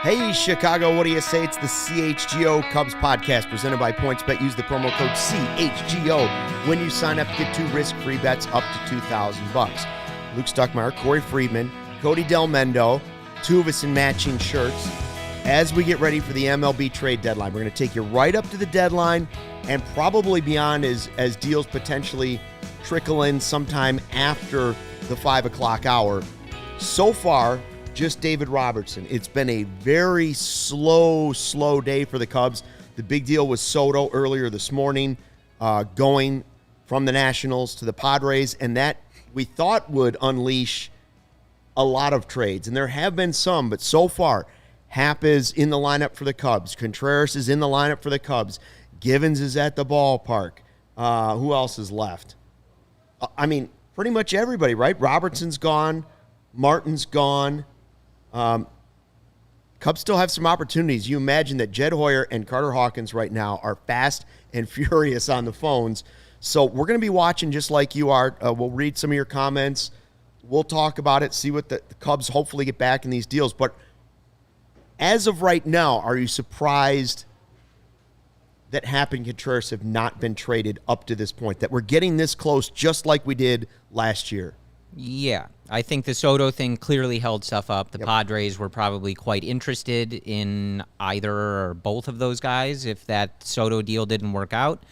Hey, Chicago, what do you say? It's the CHGO Cubs podcast presented by PointsBet. Use the promo code CHGO when you sign up. Get 2 risk-free bets up to $2,000. Luke Stuckmeyer, Corey Friedman, Cody Del Mendo, 2 of us in matching shirts. As we get ready for the MLB trade deadline, we're going to take you right up to the deadline and probably beyond as deals potentially trickle in sometime after the 5 o'clock hour. So far, just David Robertson. It's been a very slow day for the Cubs. The big deal was Soto earlier this morning, going from the Nationals to the Padres, and that we thought would unleash a lot of trades. And there have been some, but so far, Happ is in the lineup for the Cubs. Contreras is in the lineup for the Cubs. Givens is at the ballpark. Who else is left? I mean, pretty much everybody, right? Robertson's gone. Martin's gone. Cubs still have some opportunities. You imagine that Jed Hoyer and Carter Hawkins right now are fast and furious on the phones. So we're going to be watching just like you are. We'll read some of your comments. We'll talk about it, see what the Cubs hopefully get back in these deals. But as of right now, are you surprised that Happ and Contreras have not been traded up to this point, that we're getting this close just like we did last year? Yeah, I think the Soto thing clearly held stuff up. The Padres were probably quite interested in either or both of those guys if that Soto deal didn't work out.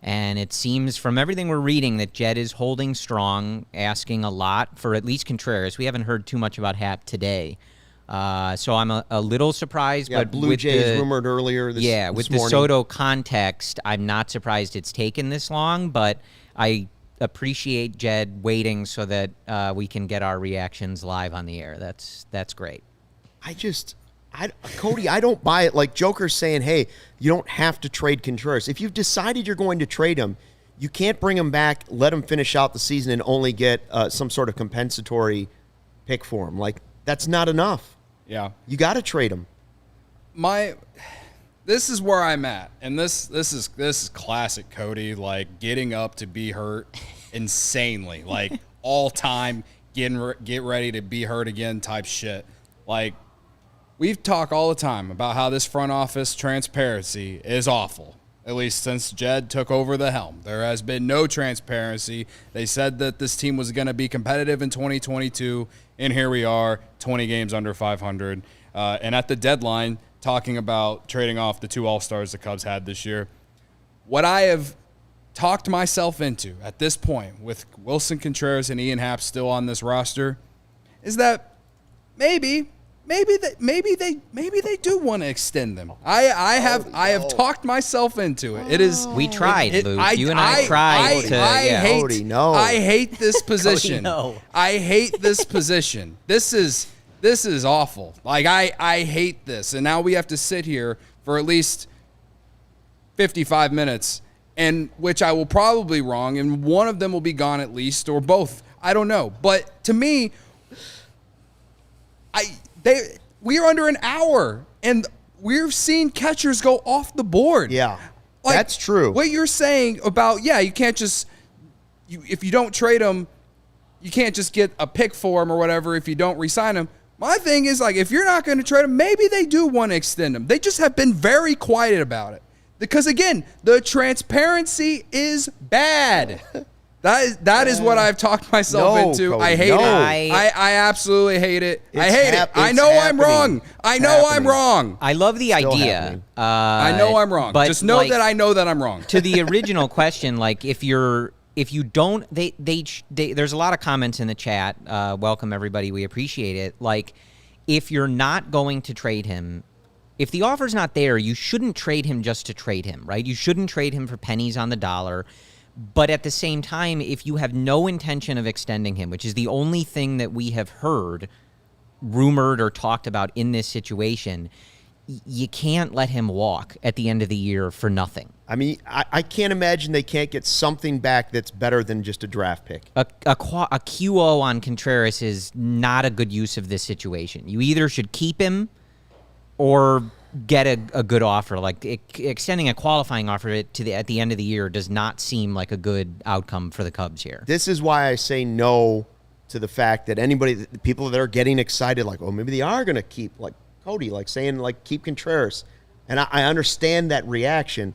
And it seems from everything we're reading that Jed is holding strong, asking a lot for at least Contreras. We haven't heard too much about Happ today. So I'm a little surprised. Yeah, but Blue Jays rumored earlier this morning. With the Soto context, I'm not surprised it's taken this long, but I appreciate Jed waiting so that we can get our reactions live on the air. That's great. Cody, I don't buy it. Like Joker's saying, hey, you don't have to trade Contreras. If you've decided you're going to trade him, you can't bring him back, let him finish out the season, and only get some sort of compensatory pick for him. Like, that's not enough. Yeah. You got to trade him. This is where I'm at, and this is classic Cody, like getting up to be hurt insanely, like all time, get ready to be hurt again type shit. Like, we've talked all the time about how this front office transparency is awful. At least since Jed took over the helm, there has been no transparency. They said that this team was going to be competitive in 2022, and here we are, 20 games under 500, and at the deadline, talking about trading off the 2 All-Stars the Cubs had this year. What I have talked myself into at this point with Willson Contreras and Ian Happ still on this roster is that maybe they do want to extend them. I have talked myself into it. It is we tried, Luke. You and I tried to. I hate this position. Cody, no. I hate this position. This is awful. Like, I hate this. And now we have to sit here for at least 55 minutes, and which I will probably wrong, and one of them will be gone at least, or both. I don't know. But to me, we are under an hour, and we've seen catchers go off the board. Yeah, like, that's true. What you're saying about, you can't just, if you don't trade them, you can't just get a pick for him or whatever if you don't re-sign him. My thing is, like, if you're not going to trade him, maybe they do want to extend him. They just have been very quiet about it. Because, again, the transparency is bad. That is what I've talked myself into. Cody, I hate it. I absolutely hate it. I hate it. I know I'm wrong. I'm wrong. I love the idea. I know I'm wrong. But just know that I know that I'm wrong. To the original question, like, if you don't, there's a lot of comments in the chat. Welcome everybody. We appreciate it. Like, if you're not going to trade him, if the offer's not there, you shouldn't trade him just to trade him, right? You shouldn't trade him for pennies on the dollar. But at the same time, if you have no intention of extending him, which is the only thing that we have heard rumored or talked about in this situation, you can't let him walk at the end of the year for nothing. I mean, I can't imagine they can't get something back that's better than just a draft pick. A QO on Contreras is not a good use of this situation. You either should keep him or get a good offer. Like, extending a qualifying offer at the end of the year does not seem like a good outcome for the Cubs here. This is why I say no to the fact that people that are getting excited, like, oh, maybe they are going to keep, like, Cody, like saying, like, keep Contreras. And I understand that reaction.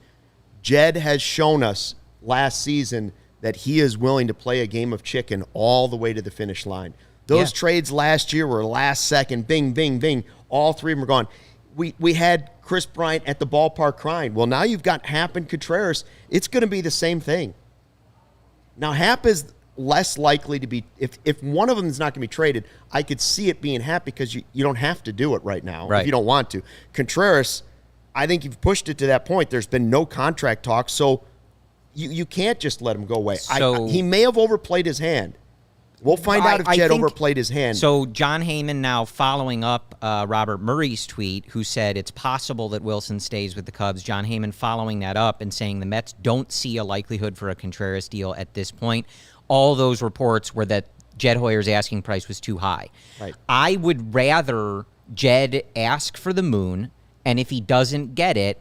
Jed has shown us last season that he is willing to play a game of chicken all the way to the finish line. Those trades last year were last second, bing, bing, bing. All three of them are gone. We had Chris Bryant at the ballpark crying. Well, now you've got Happ and Contreras. It's going to be the same thing. Now, Happ is less likely to be, if one of them is not going to be traded, I could see it being Happ because you don't have to do it right now if you don't want to. Contreras, I think you've pushed it to that point. There's been no contract talk, so you can't just let him go away. He may have overplayed his hand. We'll find out if Jed overplayed his hand. So John Heyman now following up Robert Murray's tweet, who said it's possible that Willson stays with the Cubs. John Heyman following that up and saying the Mets don't see a likelihood for a Contreras deal at this point. All those reports were that Jed Hoyer's asking price was too high. Right. I would rather Jed ask for the moon, and if he doesn't get it,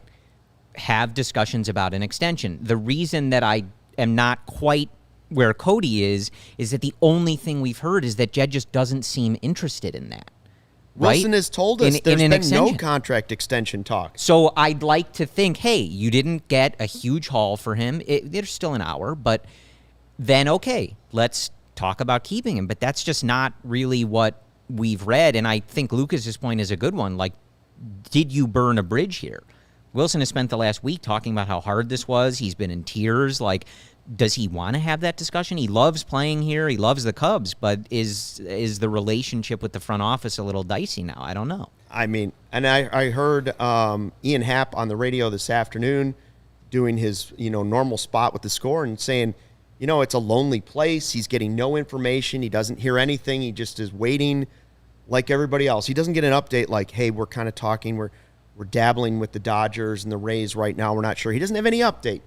have discussions about an extension. The reason that I am not quite where Cody is that the only thing we've heard is that Jed just doesn't seem interested in that. Willson right? has told us there's been no contract extension talk. So I'd like to think, hey, you didn't get a huge haul for him. There's still an hour, but then, okay, let's talk about keeping him. But that's just not really what we've read, and I think Lucas's point is a good one. Like, did you burn a bridge here? Willson has spent the last week talking about how hard this was. He's been in tears. Like, does he want to have that discussion? He loves playing here. He loves the Cubs, but is the relationship with the front office a little dicey now? I don't know. I mean, and I heard Ian Happ on the radio this afternoon doing his normal spot with the score and saying, it's a lonely place. He's getting no information. He doesn't hear anything. He just is waiting like everybody else. He doesn't get an update like, hey, we're kind of talking. We're dabbling with the Dodgers and the Rays right now. We're not sure. He doesn't have any update.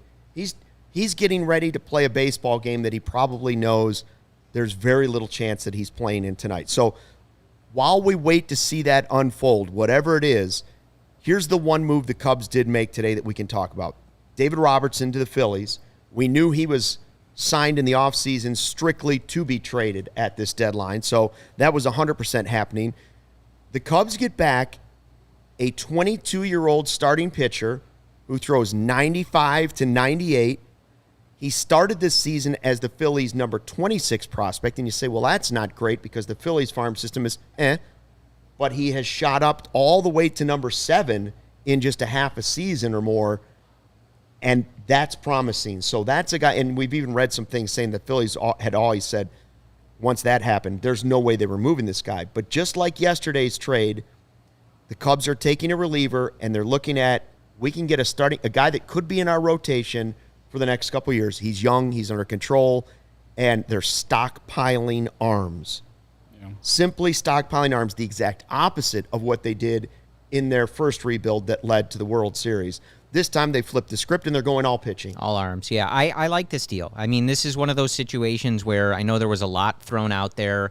He's getting ready to play a baseball game that he probably knows there's very little chance that he's playing in tonight. So while we wait to see that unfold, whatever it is, here's the one move the Cubs did make today that we can talk about. David Robertson to the Phillies. We knew he was signed in the offseason strictly to be traded at this deadline, so that was 100% happening. The Cubs get back a 22-year-old starting pitcher who throws 95 to 98. He started this season as the Phillies' number 26 prospect, and you say, well, that's not great because the Phillies farm system is but he has shot up all the way to number 7 in just a half a season or more, and that's promising. So that's a guy, and we've even read some things saying the Phillies had always said once that happened, there's no way they were moving this guy. But just like yesterday's trade, the Cubs are taking a reliever, and they're looking at, we can get a guy that could be in our rotation for the next couple of years. He's young, he's under control, and they're stockpiling arms. Yeah. Simply stockpiling arms, the exact opposite of what they did in their first rebuild that led to the World Series. This time they flipped the script and they're going all pitching. All arms, yeah. I like this deal. I mean, this is one of those situations where I know there was a lot thrown out there.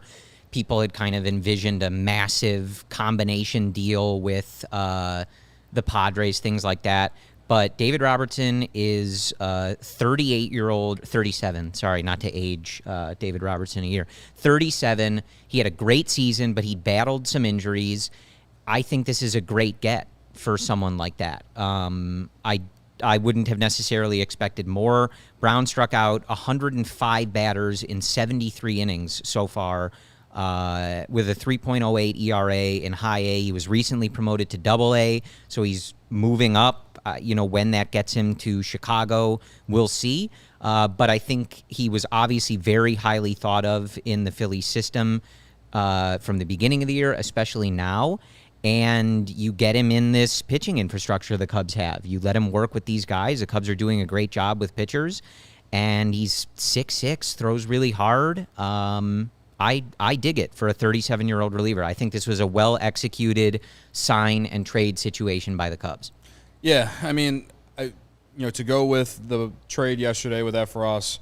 People had kind of envisioned a massive combination deal with the Padres, things like that. But David Robertson is 37, sorry, not to age David Robertson a year. 37, he had a great season, but he battled some injuries. I think this is a great get for someone like that. I wouldn't have necessarily expected more. Brown struck out 105 batters in 73 innings so far with a 3.08 ERA in high A. He was recently promoted to double A, so he's moving up. When that gets him to Chicago, we'll see. But I think he was obviously very highly thought of in the Phillies system from the beginning of the year, especially now. And you get him in this pitching infrastructure the Cubs have. You let him work with these guys. The Cubs are doing a great job with pitchers. And he's 6'6", throws really hard. I dig it for a 37-year-old reliever. I think this was a well-executed sign and trade situation by the Cubs. Yeah, I mean, to go with the trade yesterday with Efros,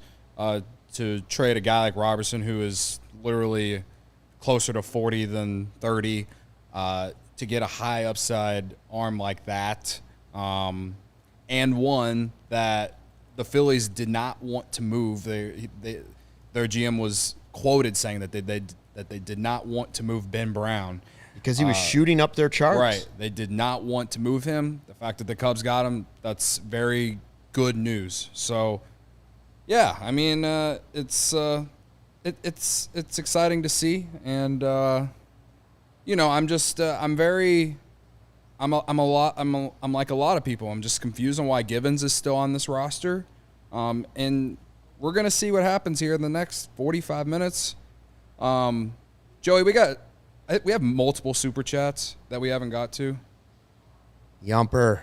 to trade a guy like Robertson, who is literally closer to 40 than 30, to get a high upside arm like that, and one that the Phillies did not want to move. Their GM was quoted saying that they did not want to move Ben Brown. Because he was shooting up their charts. Right. They did not want to move him. The fact that the Cubs got him, that's very good news. So, yeah, I mean, it's exciting to see, and you know, I'm like a lot of people. I'm just confused on why Givens is still on this roster, and we're gonna see what happens here in the next 45 minutes. Joey, we have multiple super chats that we haven't got to. Yumper,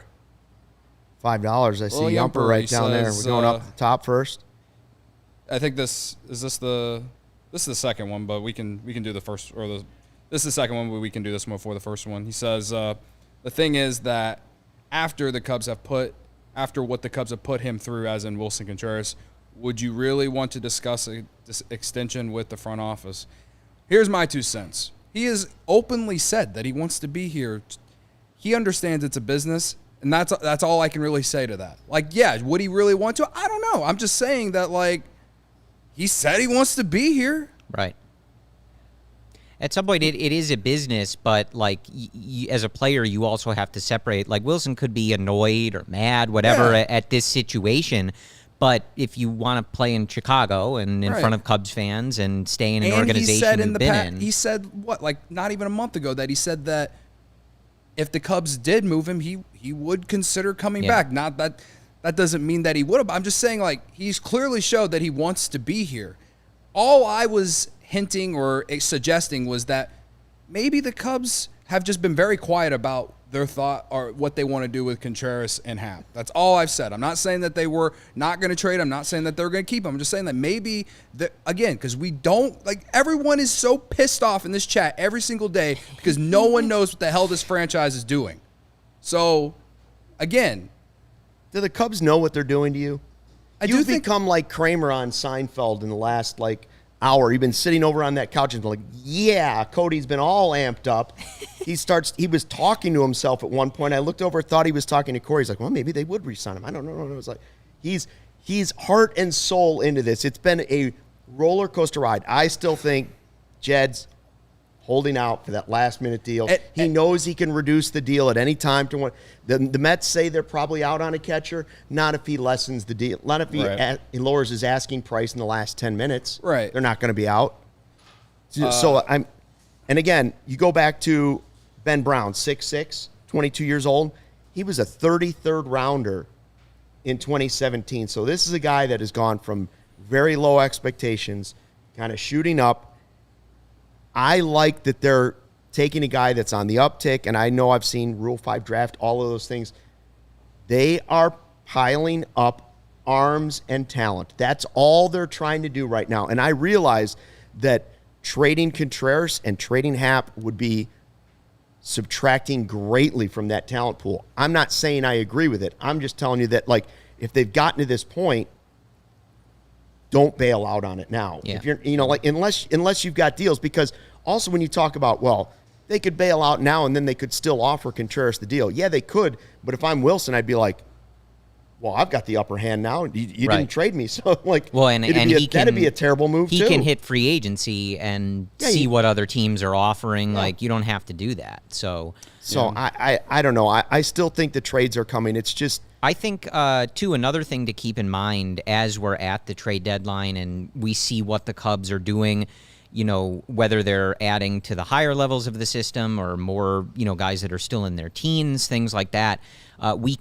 $5. I see Yumper right down there. We're going up the top first. I think this is the second one, but we can do the first, this is the second one, but we can do this one before the first one. He says the thing is that after what the Cubs have put him through, as in Willson Contreras, would you really want to discuss this extension with the front office? Here's my 2 cents. He has openly said that he wants to be here. He understands it's a business, and that's all I can really say to that. Like, yeah, would he really want to? I don't know. I'm just saying that, like, he said he wants to be here. Right. At some point, it is a business, but, like, as a player, you also have to separate. Like, Willson could be annoyed or mad, whatever, at this situation. But if you want to play in Chicago and in front of Cubs fans and stay in an organization you've been in. He said, what, like not even a month ago, that he said that if the Cubs did move him, he would consider coming back. Not that doesn't mean that he would have. I'm just saying, like, he's clearly showed that he wants to be here. All I was hinting or suggesting was that maybe the Cubs have just been very quiet about their thought or what they want to do with Contreras and Happ. That's all I've said. I'm not saying that they were not going to trade. I'm not saying that they're going to keep him. I'm just saying that maybe, again, because we don't, like, everyone is so pissed off in this chat every single day because no one knows what the hell this franchise is doing. So, again. Do the Cubs know what they're doing to you? You've become like Kramer on Seinfeld in the last, like, hour. You've been sitting over on that couch and like, yeah, Cody's been all amped up. He was talking to himself at one point. I looked over, thought he was talking to Corey. He's like, well, maybe they would re-sign him. I don't know. It was like, he's heart and soul into this. It's been a roller coaster ride. I still think Jed's holding out for that last minute deal. He knows he can reduce the deal at any time to one. The Mets say they're probably out on a catcher. Not if he lessens the deal. Not if he lowers his asking price in the last 10 minutes. Right. They're not going to be out. And again, you go back to Ben Brown, 6'6", 22 years old. He was a 33rd rounder in 2017. So this is a guy that has gone from very low expectations, kind of shooting up. I like that they're taking a guy that's on the uptick, and I know I've seen Rule 5 draft, all of those things. They are piling up arms and talent. That's all they're trying to do right now. And I realize that trading Contreras and trading Happ would be subtracting greatly from that talent pool. I'm not saying I agree with it. I'm just telling you that, like, if they've gotten to this point, don't bail out on it now. Yeah. If you're, like, unless you've got deals, because also when you talk about, well, they could bail out now and then they could still offer Contreras the deal. Yeah, they could. But if I'm Willson, I'd be like, well, I've got the upper hand now. You didn't trade me. So, like, well, that'd be a terrible move, he too. He can hit free agency and see what other teams are offering. Yeah. Like, you don't have to do that. So I don't know. I still think the trades are coming. It's just, I think, too, another thing to keep in mind as we're at the trade deadline and we see what the Cubs are doing, whether they're adding to the higher levels of the system or more, guys that are still in their teens, things like that. We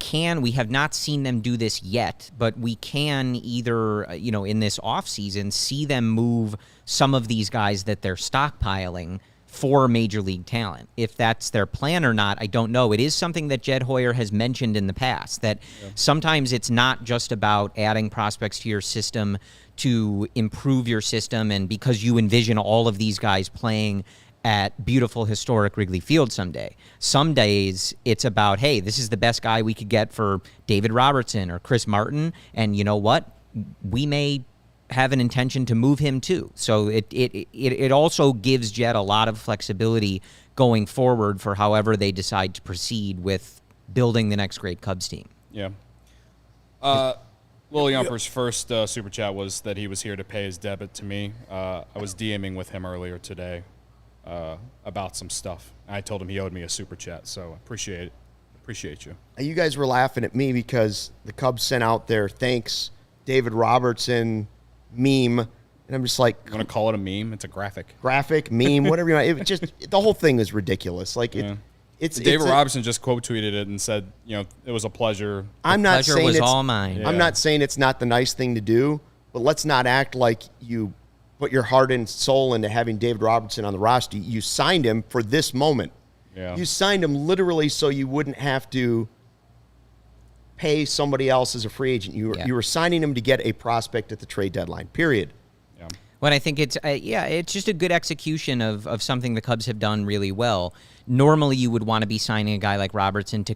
have not seen them do this yet, but we can either, in this offseason, see them move some of these guys that they're stockpiling for major league talent. If that's their plan or not, I don't know. It is something that Jed Hoyer has mentioned in the past, that sometimes it's not just about adding prospects to your system to improve your system and because you envision all of these guys playing at beautiful historic Wrigley Field someday. Some days it's about, hey, this is the best guy we could get for David Robertson or Chris Martin, and you know what? We may have an intention to move him too. So it also gives Jed a lot of flexibility going forward for however they decide to proceed with building the next great Cubs team. Yeah. Lil Yumper's first super chat was that he was here to pay his debit to me. I was DMing with him earlier today. about some stuff. I told him he owed me a super chat, so appreciate you. You guys were laughing at me because the Cubs sent out their thanks David Robertson meme, and I'm just like, I'm gonna call it a meme. It's a graphic, meme, whatever you want. It just the whole thing is ridiculous. Like it's David Robertson just quote tweeted it and said, it was a pleasure. I'm not pleasure saying was it's all mine. I'm not saying it's not the nice thing to do, but let's not act like you put your heart and soul into having David Robertson on the roster. You signed him for this moment. Yeah. You signed him literally so you wouldn't have to pay somebody else as a free agent. You were signing him to get a prospect at the trade deadline, period. Yeah. Well, I think it's just a good execution of something the Cubs have done really well. Normally, you would want to be signing a guy like Robertson to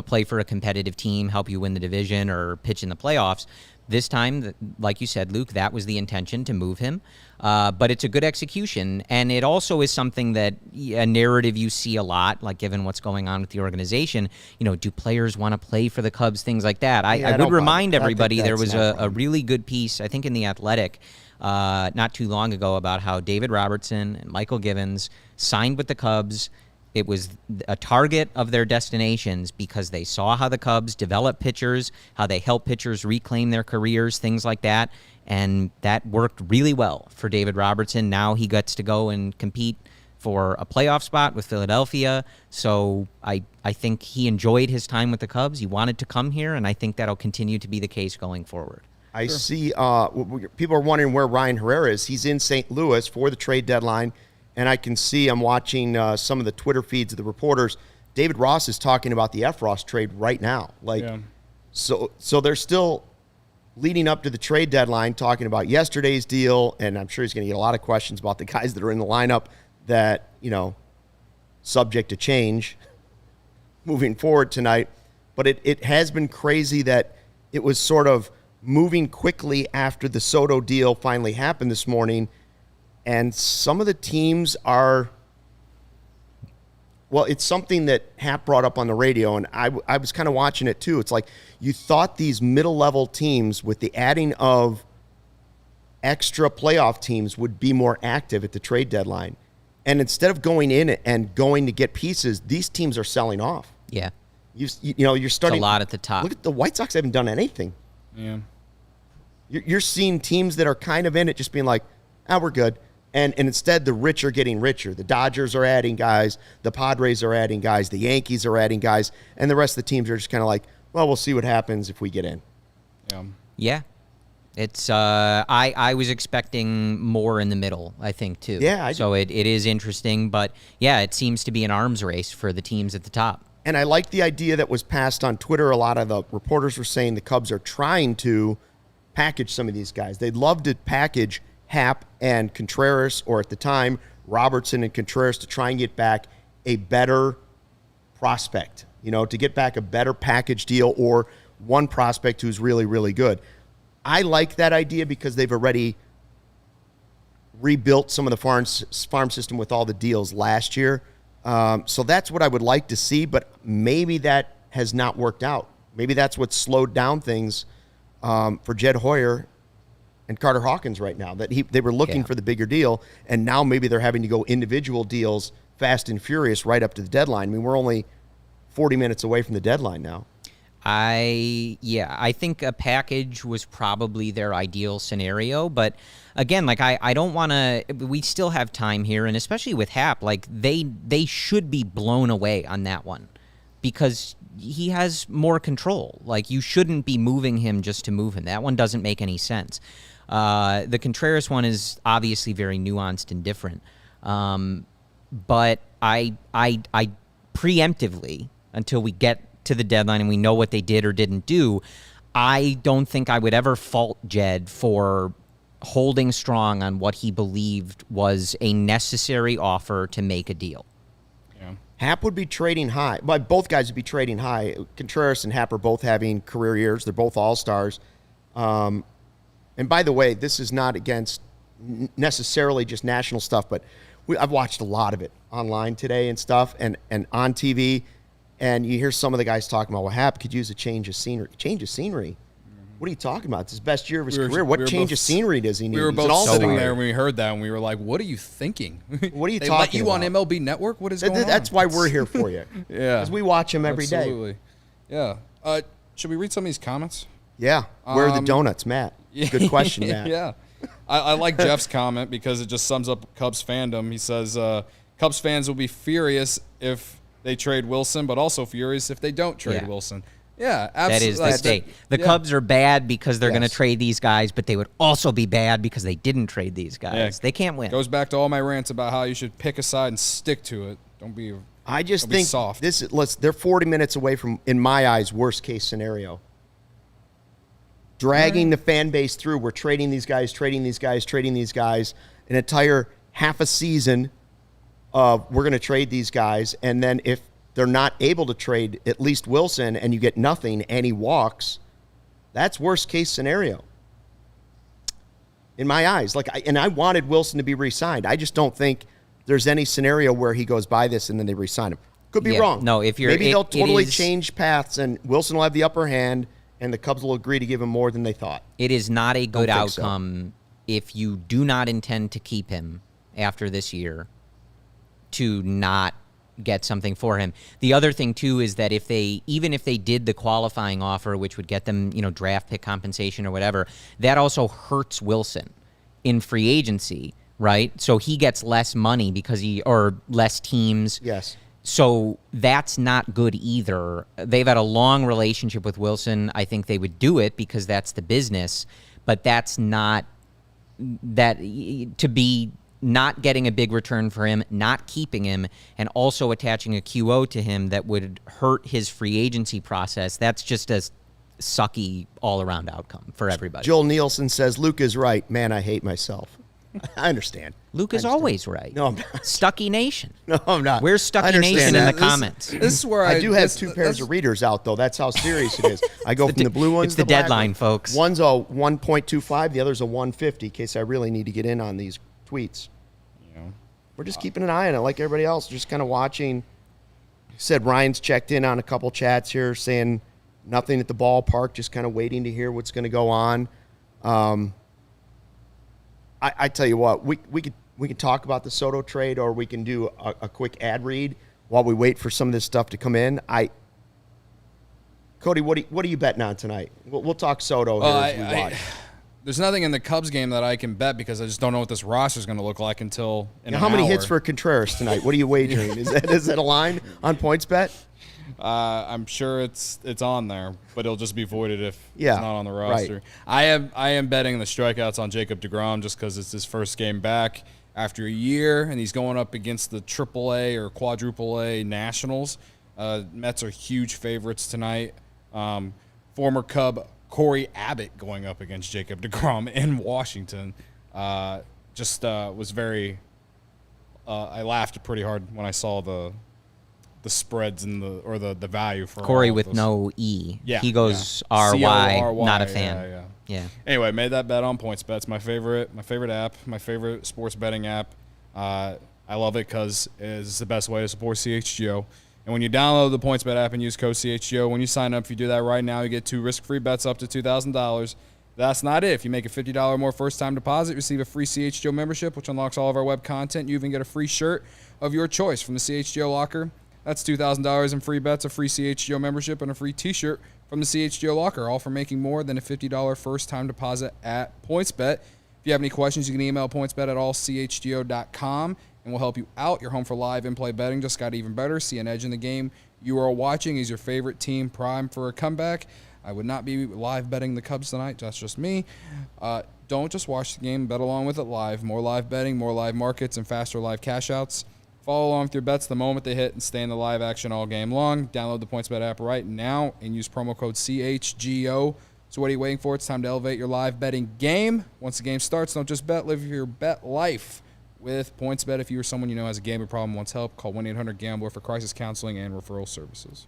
play for a competitive team, help you win the division, or pitch in the playoffs. This time, like you said, Luke, that was the intention, to move him. But it's a good execution, and it also is something that a narrative you see a lot, like given what's going on with the organization. Do players want to play for the Cubs? Things like that. I would remind everybody there was a really good piece, I think, in The Athletic not too long ago about how David Robertson and Michael Givens signed with the Cubs. It was a target of their destinations because they saw how the Cubs develop pitchers, how they help pitchers reclaim their careers, things like that. And that worked really well for David Robertson. Now he gets to go and compete for a playoff spot with Philadelphia. So I think he enjoyed his time with the Cubs. He wanted to come here, and I think that'll continue to be the case going forward. I see people are wondering where Ryan Herrera is. He's in St. Louis for the trade deadline. And I can see, I'm watching some of the Twitter feeds of the reporters. David Ross is talking about the Efros trade right now. So they're still leading up to the trade deadline, talking about yesterday's deal. And I'm sure he's going to get a lot of questions about the guys that are in the lineup that, subject to change moving forward tonight. But it has been crazy that it was sort of moving quickly after the Soto deal finally happened this morning. And some of the teams are, it's something that Happ brought up on the radio, and I was kind of watching it too. It's like you thought these middle-level teams, with the adding of extra playoff teams, would be more active at the trade deadline. And instead of going in and going to get pieces, these teams are selling off. Yeah. You're starting. It's a lot at the top. Look at the White Sox haven't done anything. Yeah. You're seeing teams that are kind of in it just being like, we're good. And instead, the rich are getting richer. The Dodgers are adding guys. The Padres are adding guys. The Yankees are adding guys. And the rest of the teams are just kind of like, we'll see what happens if we get in. Yeah. It's I was expecting more in the middle, I think, too. Yeah. So it is interesting. But, it seems to be an arms race for the teams at the top. And I like the idea that was passed on Twitter. A lot of the reporters were saying the Cubs are trying to package some of these guys. They'd love to package Happ and Contreras, or at the time, Robertson and Contreras, to try and get back a better prospect, to get back a better package deal, or one prospect who's really, really good. I like that idea because they've already rebuilt some of the farm system with all the deals last year. So that's what I would like to see, but maybe that has not worked out. Maybe that's what slowed down things for Jed Hoyer and Carter Hawkins right now, that they were looking for the bigger deal, and now maybe they're having to go individual deals fast and furious right up to the deadline. I mean, we're only 40 minutes away from the deadline now. I think a package was probably their ideal scenario, but again, I don't want to. We still have time here, and especially with Happ, they should be blown away on that one because he has more control. You shouldn't be moving him just to move him. That one doesn't make any sense. The Contreras one is obviously very nuanced and different. But I preemptively, until we get to the deadline and we know what they did or didn't do, I don't think I would ever fault Jed for holding strong on what he believed was a necessary offer to make a deal. Yeah. Happ would be trading high. But both guys would be trading high. Contreras and Happ are both having career years. They're both all-stars. And by the way, this is not against necessarily just national stuff, but I've watched a lot of it online today and stuff, and on TV, and you hear some of the guys talking about, Happ could use a change of scenery. What are you talking about? It's his best year of his We were- career. What we were change both- of scenery does he need? We were He's both an all-star. sitting there when we heard that, and we were like, "What are you thinking? What are you they talking let you about? on MLB Network? What is going on?" That's why we're here for you. Yeah, Because we watch him every day. Absolutely. Yeah. Should we read some of these comments? Yeah. Where are the donuts, Matt? Good question, Matt. Yeah. I like Jeff's comment because it just sums up Cubs fandom. He says, Cubs fans will be furious if they trade Willson, but also furious if they don't trade Yeah. Willson. Yeah, That absolutely. is the state. The yeah. Cubs are bad because they're going to Yes. trade these guys, but they would also be bad because they didn't trade these guys. Yeah. They can't win. Goes back to all my rants about how you should pick a side and stick to it. Don't be. I just Don't be think soft. they're 40 minutes away from, in my eyes, worst case scenario. Dragging the fan base through. We're trading these guys, an entire half a season of we're going to trade these guys. And then if they're not able to trade at least Willson and you get nothing and he walks, that's worst case scenario. In my eyes. I wanted Willson to be re-signed. I just don't think there's any scenario where he goes by this and then they re-sign him. Could be Yeah, wrong. no, if you're- maybe it- they'll it totally is- change paths and Willson will have the upper hand and the Cubs will agree to give him more than they thought. It is not a good think so. outcome if you do not intend to keep him after this year to not get something for him. The other thing too is that even if they did the qualifying offer, which would get them, draft pick compensation or whatever, that also hurts Willson in free agency, right? So he gets less money or less teams. Yes. So that's not good either. They've had a long relationship with Willson. I think they would do it because that's the business, but that's not to be not getting a big return for him, not keeping him, and also attaching a QO to him that would hurt his free agency process. That's just a sucky all-around outcome for everybody. Joel Nielsen says, Luke is right. Man, I hate myself. I understand. Luke is always right. No, I'm not. Stucky Nation. No, I'm not. Where's I Stucky understand Nation in that. the comments? This is where I do have this- two pairs that's- of readers out, though. That's how serious it is. I go from the blue ones it's to the black deadline, ones. folks. One's a 1.25, the other's a 150, in case I really need to get in on these tweets. We're just keeping an eye on it like everybody else, just kind of watching. Said Ryan's checked in on a couple chats here saying nothing at the ballpark, just kind of waiting to hear what's going to go on. I tell you what, we can talk about the Soto trade, or we can do a quick ad read while we wait for some of this stuff to come in. Cody, what are you betting on tonight? We'll talk Soto here as we watch. There's nothing in the Cubs game that I can bet because I just don't know what this roster is going to look like until in Now, an how many hour. hits for Contreras tonight? What are you wagering? Is that a line on PointsBet? I'm sure it's on there, but it'll just be voided if Yeah, it's not on the right. roster. I am betting the strikeouts on Jacob deGrom just because it's his first game back after a year, and he's going up against the AAA or quadruple A Nationals. Mets are huge favorites tonight. Former Cub Corey Abbott going up against Jacob deGrom in Washington was very. I laughed pretty hard when I saw the spreads and the value for Corey all of with this. no E. Yeah, he goes yeah. RY, CORY, not a fan. yeah. Anyway, made that bet on PointsBet. My favorite app, my favorite sports betting app. I love it because it's the best way to support CHGO. And when you download the PointsBet app and use code CHGO, when you sign up, if you do that right now, you get 2 risk-free bets up to $2,000. That's not it. If you make a $50 or more first-time deposit, receive a free CHGO membership, which unlocks all of our web content. You even get a free shirt of your choice from the CHGO locker. That's $2,000 in free bets, a free CHGO membership, and a free T-shirt from the CHGO locker, all for making more than a $50 first-time deposit at PointsBet. If you have any questions, you can email pointsbet@allchgo.com, and we'll help you out. You're home for live in-play betting. Just got even better. See an edge in the game you are watching. Is your favorite team primed for a comeback? I would not be live betting the Cubs tonight. That's just me. Don't just watch the game. Bet along with it live. More live betting, more live markets, and faster live cash outs. Follow along with your bets the moment they hit and stay in the live action all game long. Download the PointsBet app right now and use promo code CHGO. So what are you waiting for? It's time to elevate your live betting game. Once the game starts, don't just bet. Live your bet life with PointsBet. If you or someone you know has a gambling problem, wants help, call 1-800-GAMBLER for crisis counseling and referral services.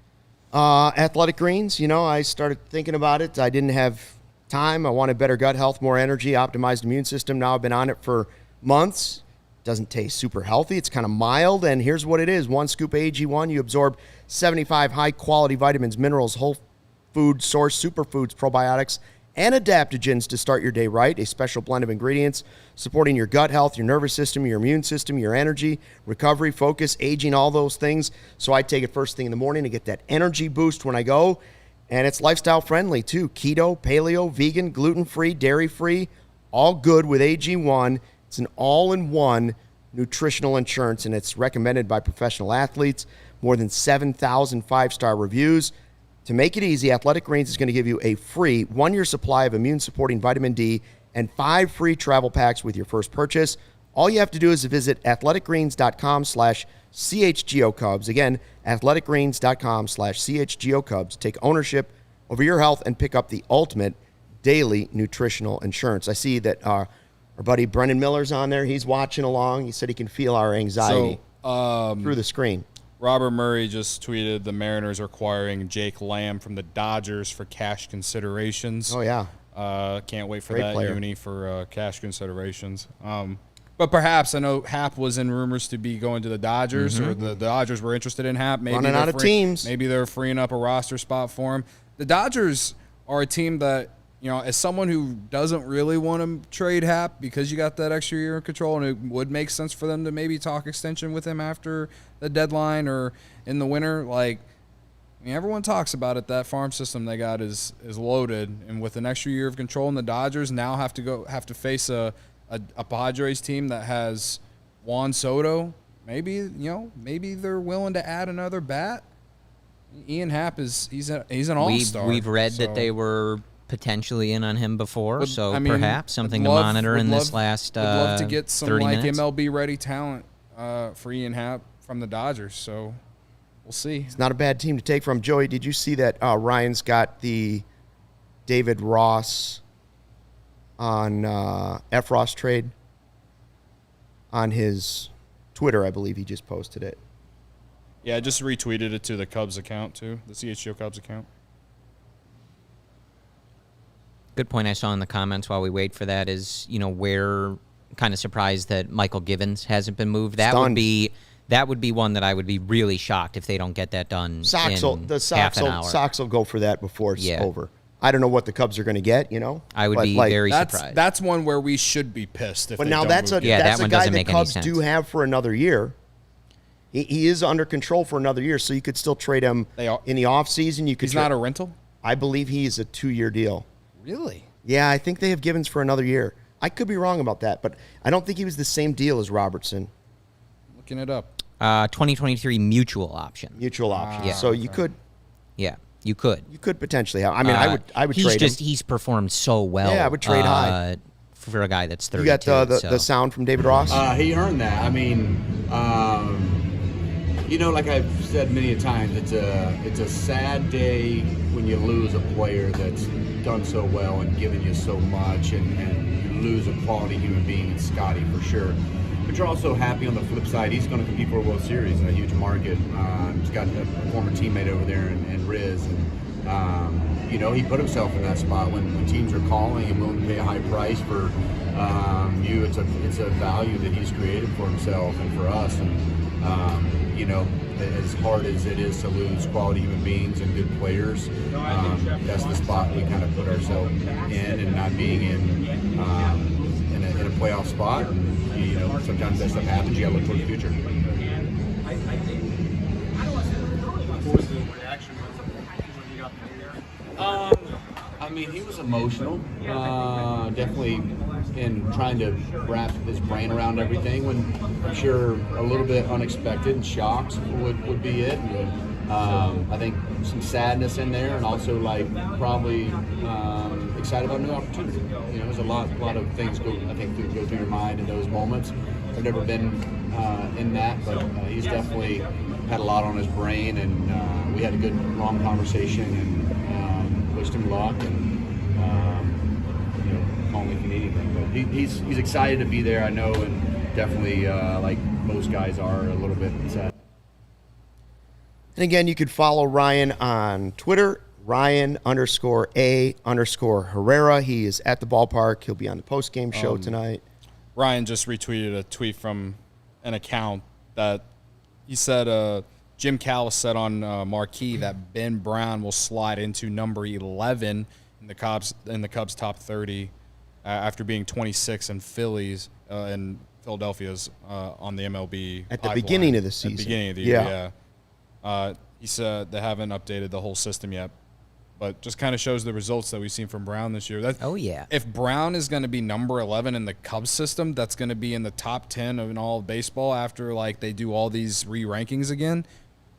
Athletic Greens, I started thinking about it. I didn't have time. I wanted better gut health, more energy, optimized immune system. Now I've been on it for months. Doesn't taste super healthy. It's kind of mild, and here's what it is. 1 scoop of AG1, you absorb 75 high-quality vitamins, minerals, whole food source, superfoods, probiotics, and adaptogens to start your day right. A special blend of ingredients supporting your gut health, your nervous system, your immune system, your energy, recovery, focus, aging, all those things. So I take it first thing in the morning to get that energy boost when I go. And it's lifestyle friendly too. Keto, paleo, vegan, gluten-free, dairy-free, all good with AG1. It's an all-in-one nutritional insurance, and it's recommended by professional athletes. More than 7,000 five-star reviews. To make it easy, Athletic Greens is going to give you a free 1-year supply of immune-supporting vitamin D and 5 free travel packs with your first purchase. All you have to do is visit athleticgreens.com/CHGO Cubs. Again, athleticgreens.com/CHGO Cubs. Take ownership over your health and pick up the ultimate daily nutritional insurance. I see that our buddy Brendan Miller's on there. He's watching along. He said he can feel our anxiety through the screen. Robert Murray just tweeted the Mariners are acquiring Jake Lamb from the Dodgers for cash considerations. Oh, yeah. Can't wait for Great that player. uni for cash considerations. But perhaps, I know Happ was in rumors to be going to the Dodgers, or the Dodgers were interested in Happ. Maybe Running out of teams. Maybe they're freeing up a roster spot for him. The Dodgers are a team that, you know, as someone who doesn't really want to trade Happ because you got that extra year of control, and it would make sense for them to maybe talk extension with him after the deadline or in the winter. Like, I mean, everyone talks about it. That farm system they got is loaded, and with an extra year of control, and the Dodgers now have to face a Padres team that has Juan Soto. Maybe they're willing to add another bat. Ian Happ he's an all-star. We've read that they were potentially in on him before, perhaps something to monitor in this last 30 minutes. Would love to get some MLB-ready talent for Ian Happ from the Dodgers, so we'll see. It's not a bad team to take from. Joey, did you see that Ryan's got the David Ross on Efros trade on his Twitter? I believe he just posted it. Yeah, I just retweeted it to the Cubs account, too, the CHGO Cubs account. Good point I saw in the comments while we wait for that is, we're kind of surprised that Michael Givens hasn't been moved. That would be one that I would be really shocked if they don't get that done half an hour. Sox will go for that before it's over. I don't know what the Cubs are going to get, I would be very surprised. That's one where we should be pissed if but they now don't that's move that's that a one guy doesn't that make any Cubs sense. do have for another year. He is under control for another year, so you could still trade him in the offseason. He's not a rental? I believe he is a 2-year deal. Really? Yeah, I think they have Givens for another year. I could be wrong about that, but I don't think he was the same deal as Robertson. Looking it up. 2023 mutual option. Mutual option. Yeah. So you could. Yeah, you could. You could potentially have. I mean, I would trade him. He's performed so well. Yeah, I would trade high for a guy that's 32. You got the sound from David Ross? He earned that. I mean, like I've said many a time, it's a sad day when you lose a player that's done so well and given you so much, and you lose a quality human being. It's Scotty for sure. But you're also happy on the flip side. He's going to compete for a World Series in a huge market. He's got a former teammate over there in Riz, and he put himself in that spot when teams are calling and willing to pay a high price for you. It's a value that he's created for himself and for us, and as hard as it is to lose quality human beings and good players, that's the spot we kind of put ourselves in, and not being in a playoff spot. And, sometimes that stuff happens. You got to look toward the future. What was the reaction when you got there? He was emotional. Definitely in trying to wrap his brain around everything. When I'm sure a little bit unexpected and shocked would be it. I think some sadness in there, and also probably excited about a new opportunity. There's a lot of things go through your mind in those moments. I've never been in that, but he's definitely had a lot on his brain, and we had a good long conversation, and wished him luck, and call me if you need anything. But he's excited to be there, I know, and definitely like most guys are a little bit sad. And again, you could follow Ryan on Twitter, Ryan_A_Herrera. He is at the ballpark. He'll be on the post-game show tonight. Ryan just retweeted a tweet from an account that he said Jim Callis said on Marquee that Ben Brown will slide into number 11 in the Cubs top 30 after being 26 in Phillies and Philadelphia's on the MLB at the beginning of the season. At the beginning of the year, yeah. He said they haven't updated the whole system yet, but just kind of shows the results that we've seen from Brown this year. Oh, yeah. If Brown is going to be number 11 in the Cubs system, that's going to be in the top 10 in all of baseball after like they do all these re-rankings again.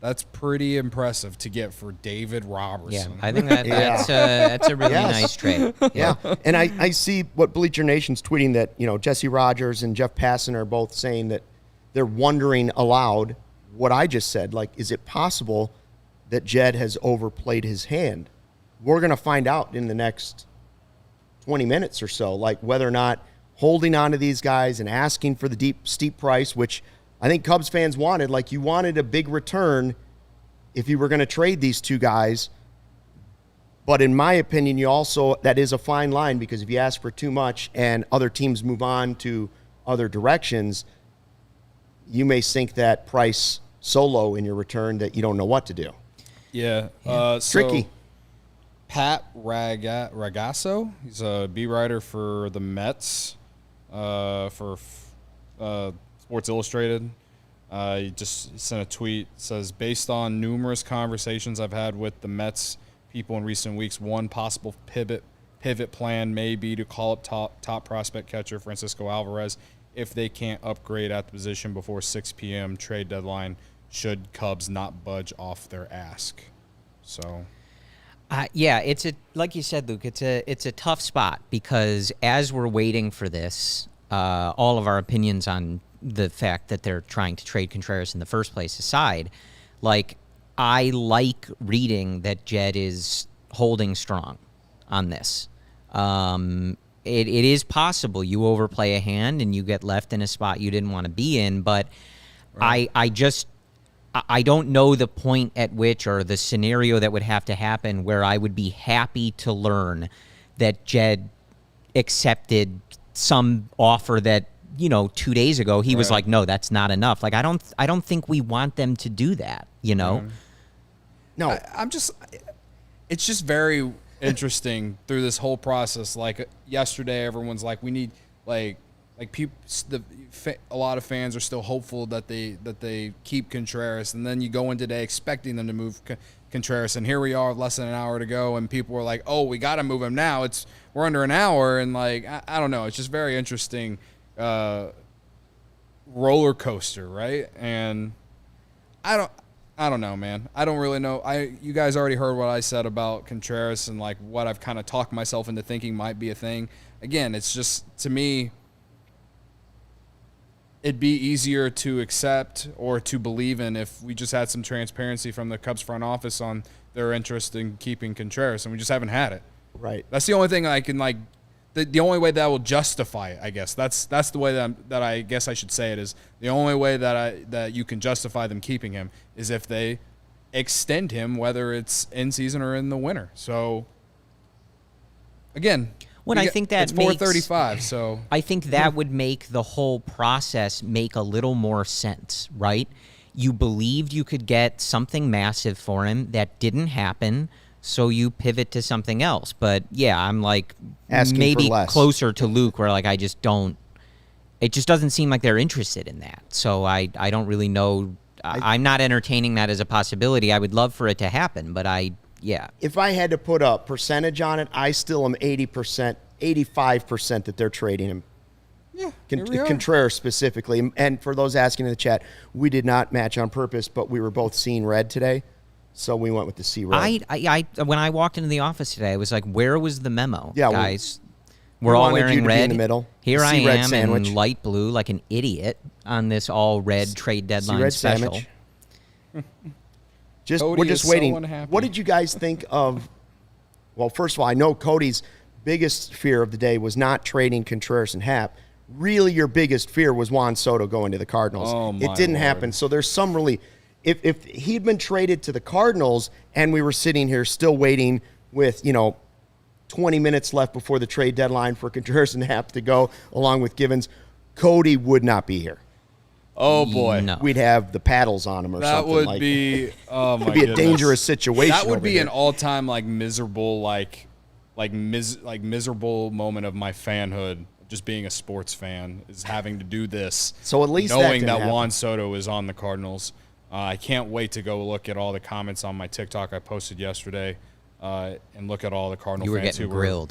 That's pretty impressive to get for David Robertson. Yeah, I think that's a really nice trade. Yeah, and I see what Bleacher Nation's tweeting that, Jesse Rogers and Jeff Passan are both saying that they're wondering aloud what I just said. Like, is it possible that Jed has overplayed his hand? We're going to find out in the next 20 minutes or so, like whether or not holding on to these guys and asking for the steep price, which I think Cubs fans wanted. Like, you wanted a big return if you were going to trade these two guys. But in my opinion, that is a fine line, because if you ask for too much and other teams move on to other directions, you may sink that price so low in your return that you don't know what to do. Yeah. Tricky. So Pat Ragasso, he's a beat writer for the Mets for Sports Illustrated. He just sent a tweet. It says, based on numerous conversations I've had with the Mets people in recent weeks, one possible pivot plan may be to call up top prospect catcher Francisco Alvarez if they can't upgrade at the position before 6 p.m. trade deadline, should Cubs not budge off their ask. So, yeah, it's like you said, Luke. It's a tough spot, because as we're waiting for this, all of our opinions on the fact that they're trying to trade Contreras in the first place aside, like, I like reading that Jed is holding strong on this. It is possible you overplay a hand and you get left in a spot you didn't want to be in, but right. I don't know the point at which, or the scenario that would have to happen where I would be happy to learn that Jed accepted some offer that, 2 days ago he was like, no, that's not enough. Like, I don't think we want them to do that, No, No. It's just very interesting through this whole process. Like, yesterday, everyone's like, we need like people. A lot of fans are still hopeful that they keep Contreras, and then you go in today expecting them to move Contreras, and here we are, less than an hour to go, and people are like, oh, we got to move him now. We're under an hour, and like, I don't know. It's just very interesting roller coaster, right? And I don't know, man. I don't really know. You guys already heard what I said about Contreras and like what I've kind of talked myself into thinking might be a thing. Again, it's just, to me, it'd be easier to accept or to believe in if we just had some transparency from the Cubs front office on their interest in keeping Contreras, and we just haven't had it. Right. That's the only thing I can like. The only way that will justify it, I guess. That's the way that I guess I should say it, is the only way that you can justify them keeping him is if they extend him, whether it's in season or in the winter. So again, I think that it's 435. So I think that would make the whole process make a little more sense, right? You believed you could get something massive for him that didn't happen. So you pivot to something else. But, yeah, I'm, like, asking maybe for less. Closer to Luke, where, like, I just don't – it just doesn't seem like they're interested in that. So I don't really know. I'm not entertaining that as a possibility. I would love for it to happen, but yeah. If I had to put a percentage on it, I still am 80%, 85% that they're trading him. Yeah, Contreras specifically. And for those asking in the chat, we did not match on purpose, but we were both seeing red today. So we went with the C red. When I walked into the office today, I was like, "Where was the memo, guys? We We're all wanted you wearing to be red. in the middle. Here The I C-red am sandwich. in light blue, like an idiot, on this all red trade deadline C-red special." sandwich. Cody We're just is waiting. so unhappy. What did you guys think of? Well, first of all, I know Cody's biggest fear of the day was not trading Contreras and Happ. Really, your biggest fear was Juan Soto going to the Cardinals. Oh, my it didn't Lord. happen. So there's some relief. If he'd been traded to the Cardinals and we were sitting here still waiting with 20 minutes left before the trade deadline for Contreras and Happ to go along with Givens, Cody would not be here. Oh boy, No. We'd have the paddles on him or that something. would be. Oh my It'd be a goodness. dangerous situation. That would over be here. an all-time like miserable like miserable moment of my fanhood, just being a sports fan, is having to do this. So at least knowing that happen. Juan Soto is on the Cardinals. I can't wait to go look at all the comments on my TikTok I posted yesterday, and look at all the Cardinal fans who were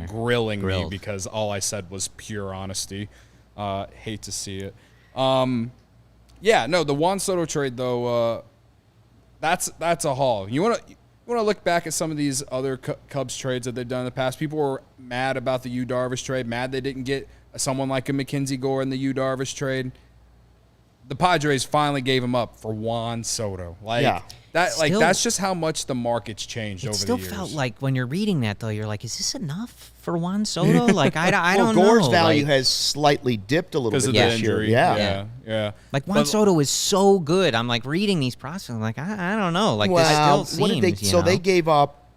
grilling me because all I said was pure honesty. Hate to see it. The Juan Soto trade though, that's a haul. You want to look back at some of these other Cubs trades that they've done in the past. People were mad about the Yu Darvish trade, mad they didn't get someone like a Mackenzie Gore in the Yu Darvish trade. The Padres finally gave him up for Juan Soto. That's just how much the market's changed over the years. It still felt like when you're reading that, though, you're like, is this enough for Juan Soto? Like, I don't know. Gore's value has slightly dipped a little bit because of this the injury. year. Yeah. Like, Juan Soto is so good. I'm, like, reading these prospects. I'm like, I don't know. Like, this still seems, what did they? So they gave up.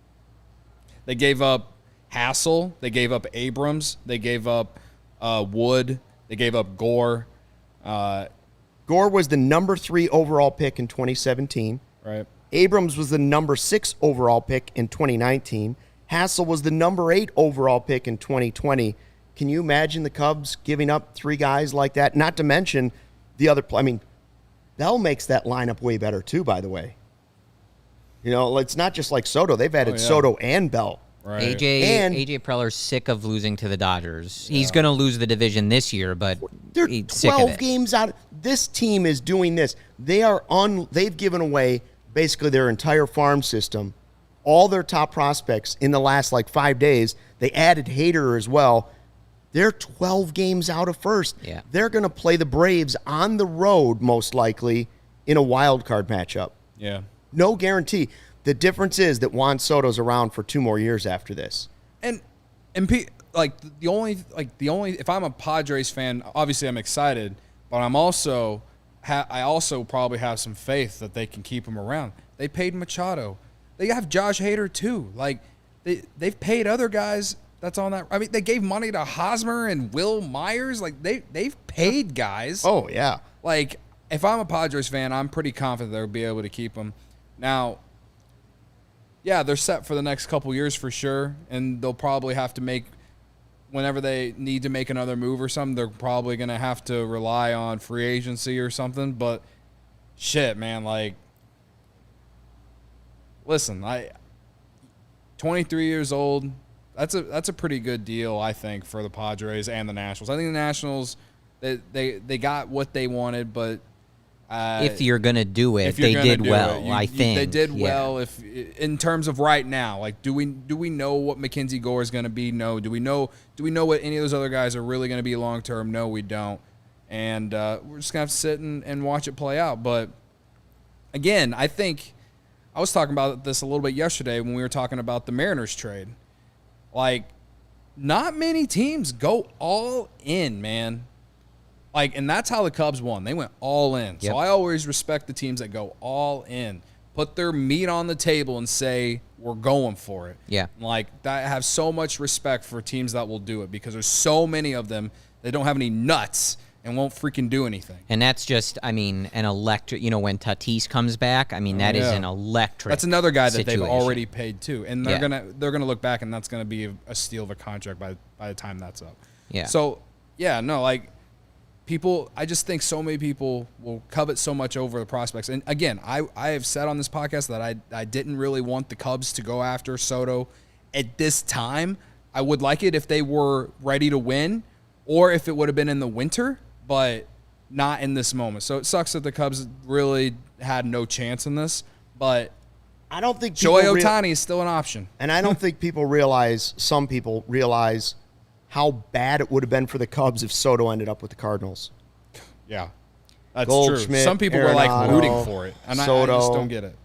They gave up Hassel. They gave up Abrams. They gave up Wood. They gave up Gore. Gore was the number 3 overall pick in 2017. Right. Abrams was the number 6 overall pick in 2019. Hassel was the number 8 overall pick in 2020. Can you imagine the Cubs giving up 3 guys like that? Not to mention the other. Bell makes that lineup way better too, by the way. You know, it's not just like Soto. They've added Soto and Bell. Right. AJ Preller's sick of losing to the Dodgers. He's going to lose the division this year, but they're he's 12 sick of it. games out. This team is doing this. They've given away basically their entire farm system, all their top prospects in the last 5 days. They added Hader as well. They're 12 games out of first. Yeah. They're going to play the Braves on the road, most likely, in a wild card matchup. Yeah. No guarantee. The difference is that Juan Soto's around for 2 more years after this. And the only if I'm a Padres fan, obviously I'm excited, but I also probably have some faith that they can keep him around. They paid Machado. They have Josh Hader too. They've paid other guys that's on that. They gave money to Hosmer and Will Myers. They've paid guys. Oh yeah. If I'm a Padres fan, I'm pretty confident they'll be able to keep him. Now, yeah, they're set for the next couple years for sure, and they'll probably have to make, whenever they need to make another move or something, they're probably going to have to rely on free agency or something. But shit, man, listen, 23 years old, that's a pretty good deal, I think, for the Padres and the Nationals. I think the Nationals, they got what they wanted, but if you're going to do it, they did well, I think. They did well if in terms of right now. Do we know what Mackenzie Gore is going to be? No. Do we know what any of those other guys are really going to be long term? No, we don't. And we're just going to have to sit and watch it play out. But again, I think I was talking about this a little bit yesterday when we were talking about the Mariners trade. Not many teams go all in, man. And that's how the Cubs won. They went all in. Yep. So I always respect the teams that go all in. Put their meat on the table and say, we're going for it. Yeah. I have so much respect for teams that will do it because there's so many of them that don't have any nuts and won't freaking do anything. And that's just, an electric, when Tatis comes back, that is an electric That's another guy that situation. they've already paid too. And they're gonna look back and that's gonna be a steal of a contract by the time that's up. Yeah. So people, I just think so many people will covet so much over the prospects. And again, I have said on this podcast that I didn't really want the Cubs to go after Soto at this time. I would like it if they were ready to win or if it would have been in the winter, but not in this moment. So it sucks that the Cubs really had no chance in this, but I don't think Shohei Ohtani is still an option. And I don't think some people realize how bad it would have been for the Cubs if Soto ended up with the Cardinals. Yeah, that's Goldschmidt, true. Some people were rooting for it, and Soto, I just don't get it.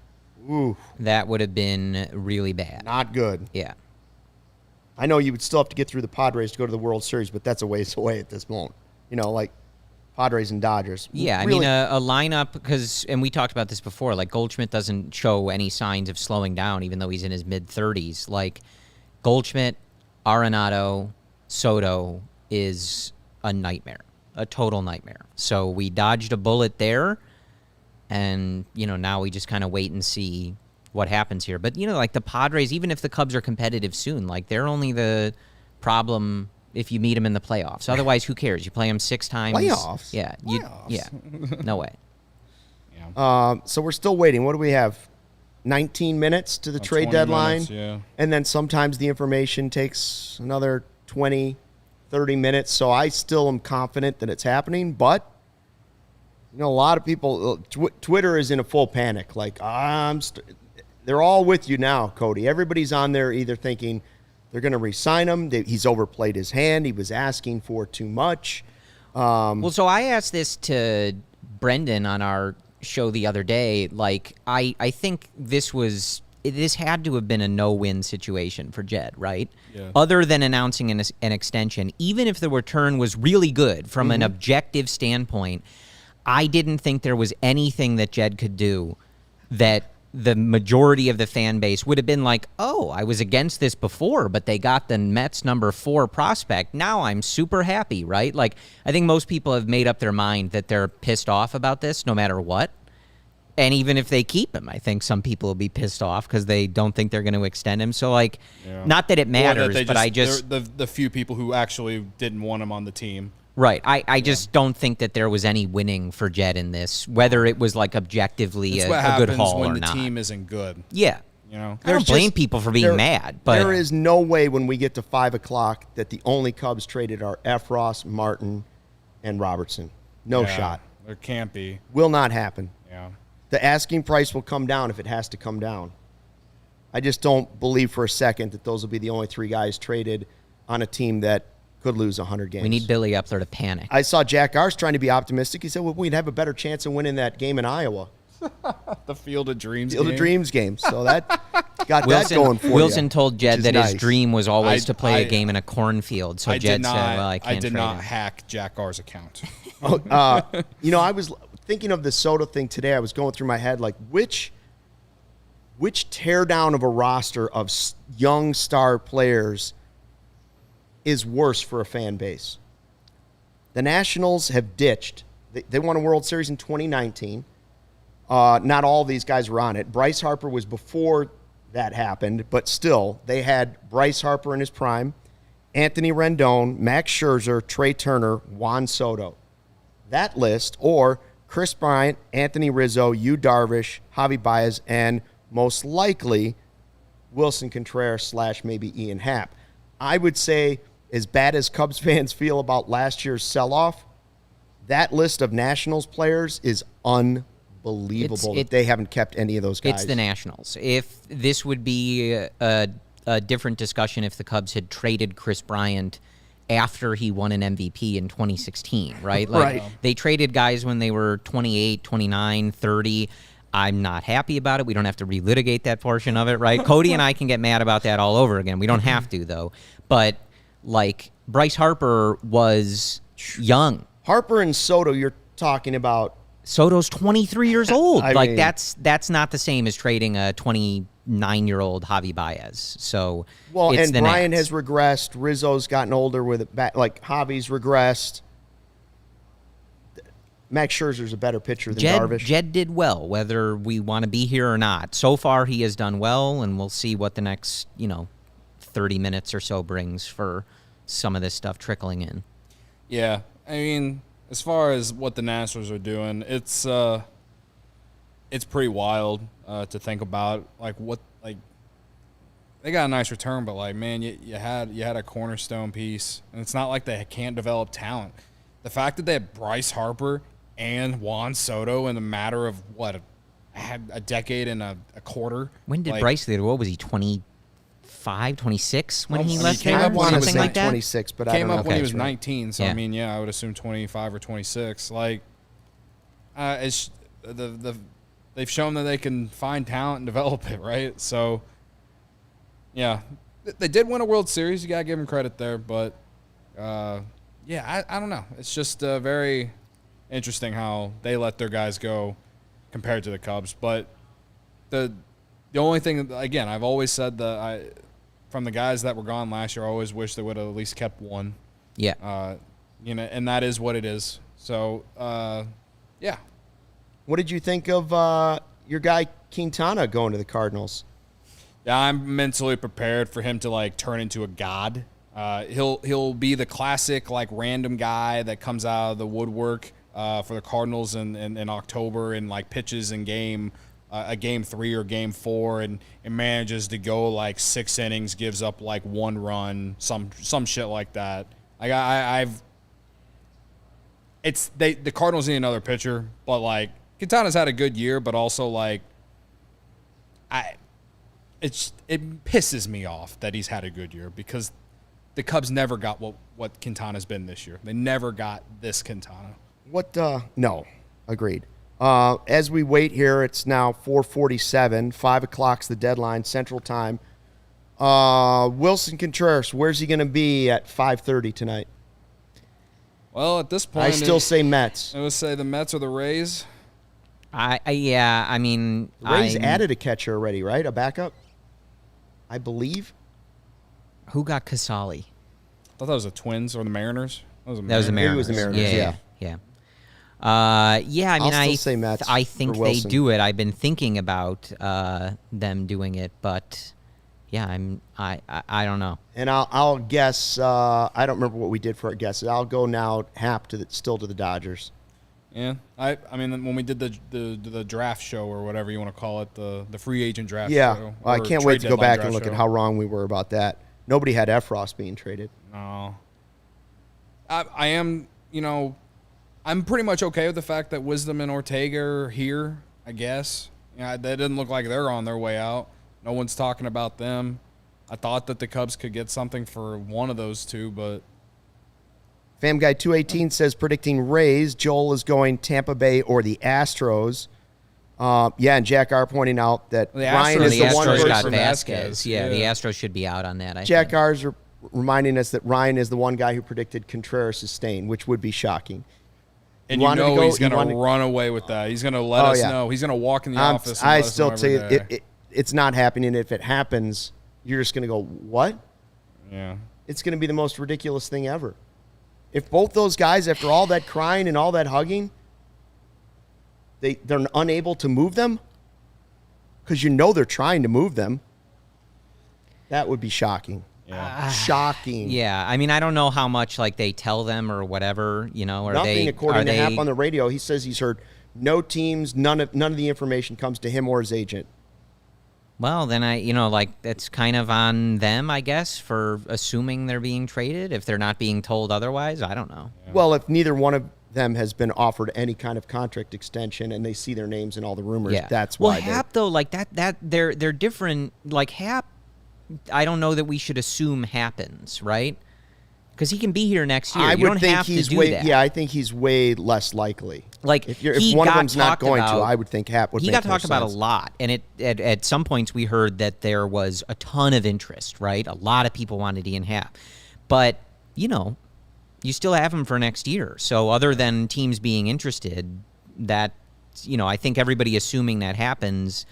Ooh, That would have been really bad. not good. Yeah. I know you would still have to get through the Padres to go to the World Series, but that's a ways away at this moment. Padres and Dodgers. Yeah, Really, a lineup, because, and we talked about this before, Goldschmidt doesn't show any signs of slowing down, even though he's in his mid-30s. Goldschmidt, Arenado, Soto is a nightmare, a total nightmare. So we dodged a bullet there, and, now we just kind of wait and see what happens here. But, like the Padres, even if the Cubs are competitive soon, like they're only the problem if you meet them in the playoffs. Otherwise, who cares? You play them 6 times. Playoffs? Yeah. Yeah. No way. So we're still waiting. What do we have? 19 minutes to the trade 20 deadline. minutes, yeah. And then sometimes the information takes another 20, 30 minutes. So I still am confident that it's happening. But, a lot of people, Twitter is in a full panic. Like, they're all with you now, Cody. Everybody's on there either thinking they're going to re-sign him. He's overplayed his hand. He was asking for too much. Well, so I asked this to Brendan on our show the other day. Like, I think this had to have been a no-win situation for Jed, right? Yeah. Other than announcing an extension, even if the return was really good from an objective standpoint, I didn't think there was anything that Jed could do that the majority of the fan base would have been like, oh, I was against this before, but they got the Mets number 4 prospect. Now I'm super happy, right? Like, I think most people have made up their mind that they're pissed off about this no matter what. And even if they keep him, I think some people will be pissed off because they don't think they're going to extend him. So, like, not that it matters, but I just... The few people who actually didn't want him on the team. Right. I just don't think that there was any winning for Jed in this, whether it was, like, objectively a good haul or not. When the team isn't good. Yeah. I don't blame people for being mad, but... There is no way when we get to 5 o'clock that the only Cubs traded are Efros, Martin, and Robertson. No shot. There can't be. Will not happen. Yeah. The asking price will come down if it has to come down. I just don't believe for a second that those will be the only 3 guys traded on a team that could lose 100 games. We need Billy up there to panic. I saw Jack Arce trying to be optimistic. He said, well, we'd have a better chance of winning that game in Iowa. The Field of Dreams Field game. of Dreams game. So that got Wilson, that going for Wilson you, told Jed that his dream was always to play a game in a cornfield. So Jed said, well, I can't I did trade not him. hack Jack Ar's account. I was thinking of the Soto thing today. I was going through my head, like, which teardown of a roster of young star players is worse for a fan base? The Nationals have ditched. They won a World Series in 2019. Not all these guys were on it. Bryce Harper was before that happened, but still, they had Bryce Harper in his prime, Anthony Rendon, Max Scherzer, Trey Turner, Juan Soto. That list, or Chris Bryant, Anthony Rizzo, Yu Darvish, Javi Baez, and most likely Willson Contreras / maybe Ian Happ. I would say, as bad as Cubs fans feel about last year's sell-off, that list of Nationals players is unbelievable that they haven't kept any of those guys. It's the Nationals. If this would be a different discussion if the Cubs had traded Chris Bryant after he won an MVP in 2016, right? Like, they traded guys when they were 28, 29, 30. I'm not happy about it. We don't have to relitigate that portion of it, right? Cody and I can get mad about that all over again. We don't have to, though. But, like, Bryce Harper was young. Harper and Soto, you're talking about. Soto's 23 years old. I like, mean, that's not the same as trading a 29-year-old Javi Baez. So, well, it's and the Brian Nats. has regressed. Rizzo's gotten older with it back. Like, Javi's regressed. Max Scherzer's a better pitcher than Darvish. Jed did well, whether we want to be here or not. So far, he has done well, and we'll see what the next, 30 minutes or so brings for some of this stuff trickling in. Yeah, I mean, as far as what the Nationals are doing, it's pretty wild to think about. They got a nice return, but like, man, you had a cornerstone piece, and it's not like they can't develop talent. The fact that they had Bryce Harper and Juan Soto in a matter of a decade and a quarter. When did Bryce leave? What was he, 25, 26 when he left? came up when he was Something like that? 26, but I don't know. Came up when he if was that's right. 19, so Yeah. I mean, yeah, I would assume 25 or 26. Like, it's they've shown that they can find talent and develop it, right? So, yeah, they did win a World Series. You gotta give them credit there, but yeah, I don't know. It's just very interesting how they let their guys go compared to the Cubs. But the only thing, again, I've always said that from the guys that were gone last year, I always wish they would have at least kept one. Yeah. And that is what it is. So, yeah. What did you think of your guy Quintana going to the Cardinals? Yeah, I'm mentally prepared for him to like turn into a god. He'll be the classic like random guy that comes out of the woodwork for the Cardinals in October and like pitches in game 3 or game 4 and manages to go like 6 innings, gives up like 1 run, some shit like that. Like the Cardinals need another pitcher, but like Quintana's had a good year, but also like it pisses me off that he's had a good year because the Cubs never got what Quintana's been this year. They never got this Quintana. No, agreed. As we wait here, it's now 4:47. 5 o'clock's the deadline, Central Time. Willson Contreras, where's he going to be at 5:30 tonight? Well, at this point, I still say Mets. I would say the Mets or the Rays. I mean, The Rays added a catcher already, right? A backup, I believe. Who got Casali? I thought that was the Twins or the Mariners. That was the Mariners. Maybe it was the Mariners, yeah. Yeah, I mean, I'll still say Mets I think for they Willson. do it. I've been thinking about them doing it, but yeah, I don't know. And I'll guess. I don't remember what we did for our guesses. I'll go now. Happ still to the Dodgers. Yeah, I mean when we did the draft show or whatever you want to call it, the free agent draft Yeah, show. I or can't trade wait to go deadline back draft and look show. at how wrong we were about that. Nobody had Efros being traded. No. I am, I'm pretty much okay with the fact that Wisdom and Ortega are here, I guess. Yeah, they didn't look like they're on their way out. No one's talking about them. I thought that the Cubs could get something for one of those two, but FamGuy218 says predicting Rays. Joel is going Tampa Bay or the Astros. And Jack R pointing out that The Ryan Astros- is the the one Astros got person. Vasquez. Yeah, the Yeah. Astros should be out on that. I Jack think. R's reminding us that Ryan is the one guy who predicted Contreras' staying, which would be shocking. and You wanted to go- he's going you to wanted- run away with that. He's going to let us yeah. know. He's going to walk in the office. And I let us still know tell you, every day. it's not happening. If it happens, you're just going to go, what? Yeah. It's going to be the most ridiculous thing ever. If both those guys, after all that crying and all that hugging, they're unable to move them, because they're trying to move them, that would be shocking. Yeah. Shocking. Yeah, I mean, I don't know how much like they tell them or whatever, or Nothing, according to Happ on they the radio. He says he's heard no teams, none of the information comes to him or his agent. Well, then that's kind of on them, I guess, for assuming they're being traded if they're not being told otherwise. I don't know. Well, if neither one of them has been offered any kind of contract extension and they see their names in all the rumors, Yeah, that's well, why. Happ though, like that they're different. Like Happ, I don't know that we should assume happens, right? Because he can be here next year. I You would don't think have he's to do way. that. Yeah, I think he's way less likely. Like if he one of got them's not talked going about, to, I would think Happ would. He make got more talked about a sense. lot, and at some points we heard that there was a ton of interest. Right, a lot of people wanted Ian Happ, but you still have him for next year. So other than teams being interested, that I think everybody assuming that happens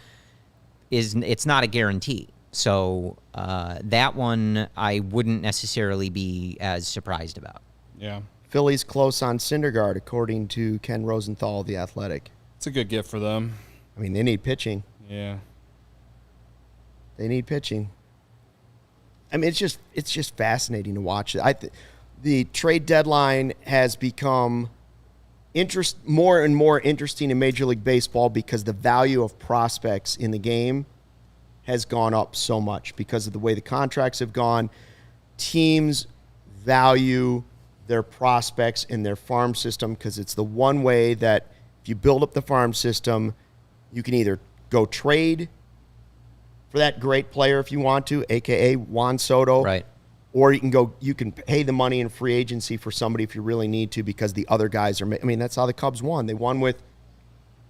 it's not a guarantee. So that one I wouldn't necessarily be as surprised about. Yeah. Phillies close on Syndergaard, according to Ken Rosenthal of The Athletic. It's a good gift for them. I mean, they need pitching. Yeah. They need pitching. I mean, it's just fascinating to watch. The trade deadline has become more and more interesting in Major League Baseball because the value of prospects in the game has gone up so much because of the way the contracts have gone. Teams value their prospects in their farm system because it's the one way that if you build up the farm system, you can either go trade for that great player if you want to, a.k.a. Juan Soto. Right. Or you can pay the money in free agency for somebody if you really need to because the other guys are – I mean, that's how the Cubs won. They won with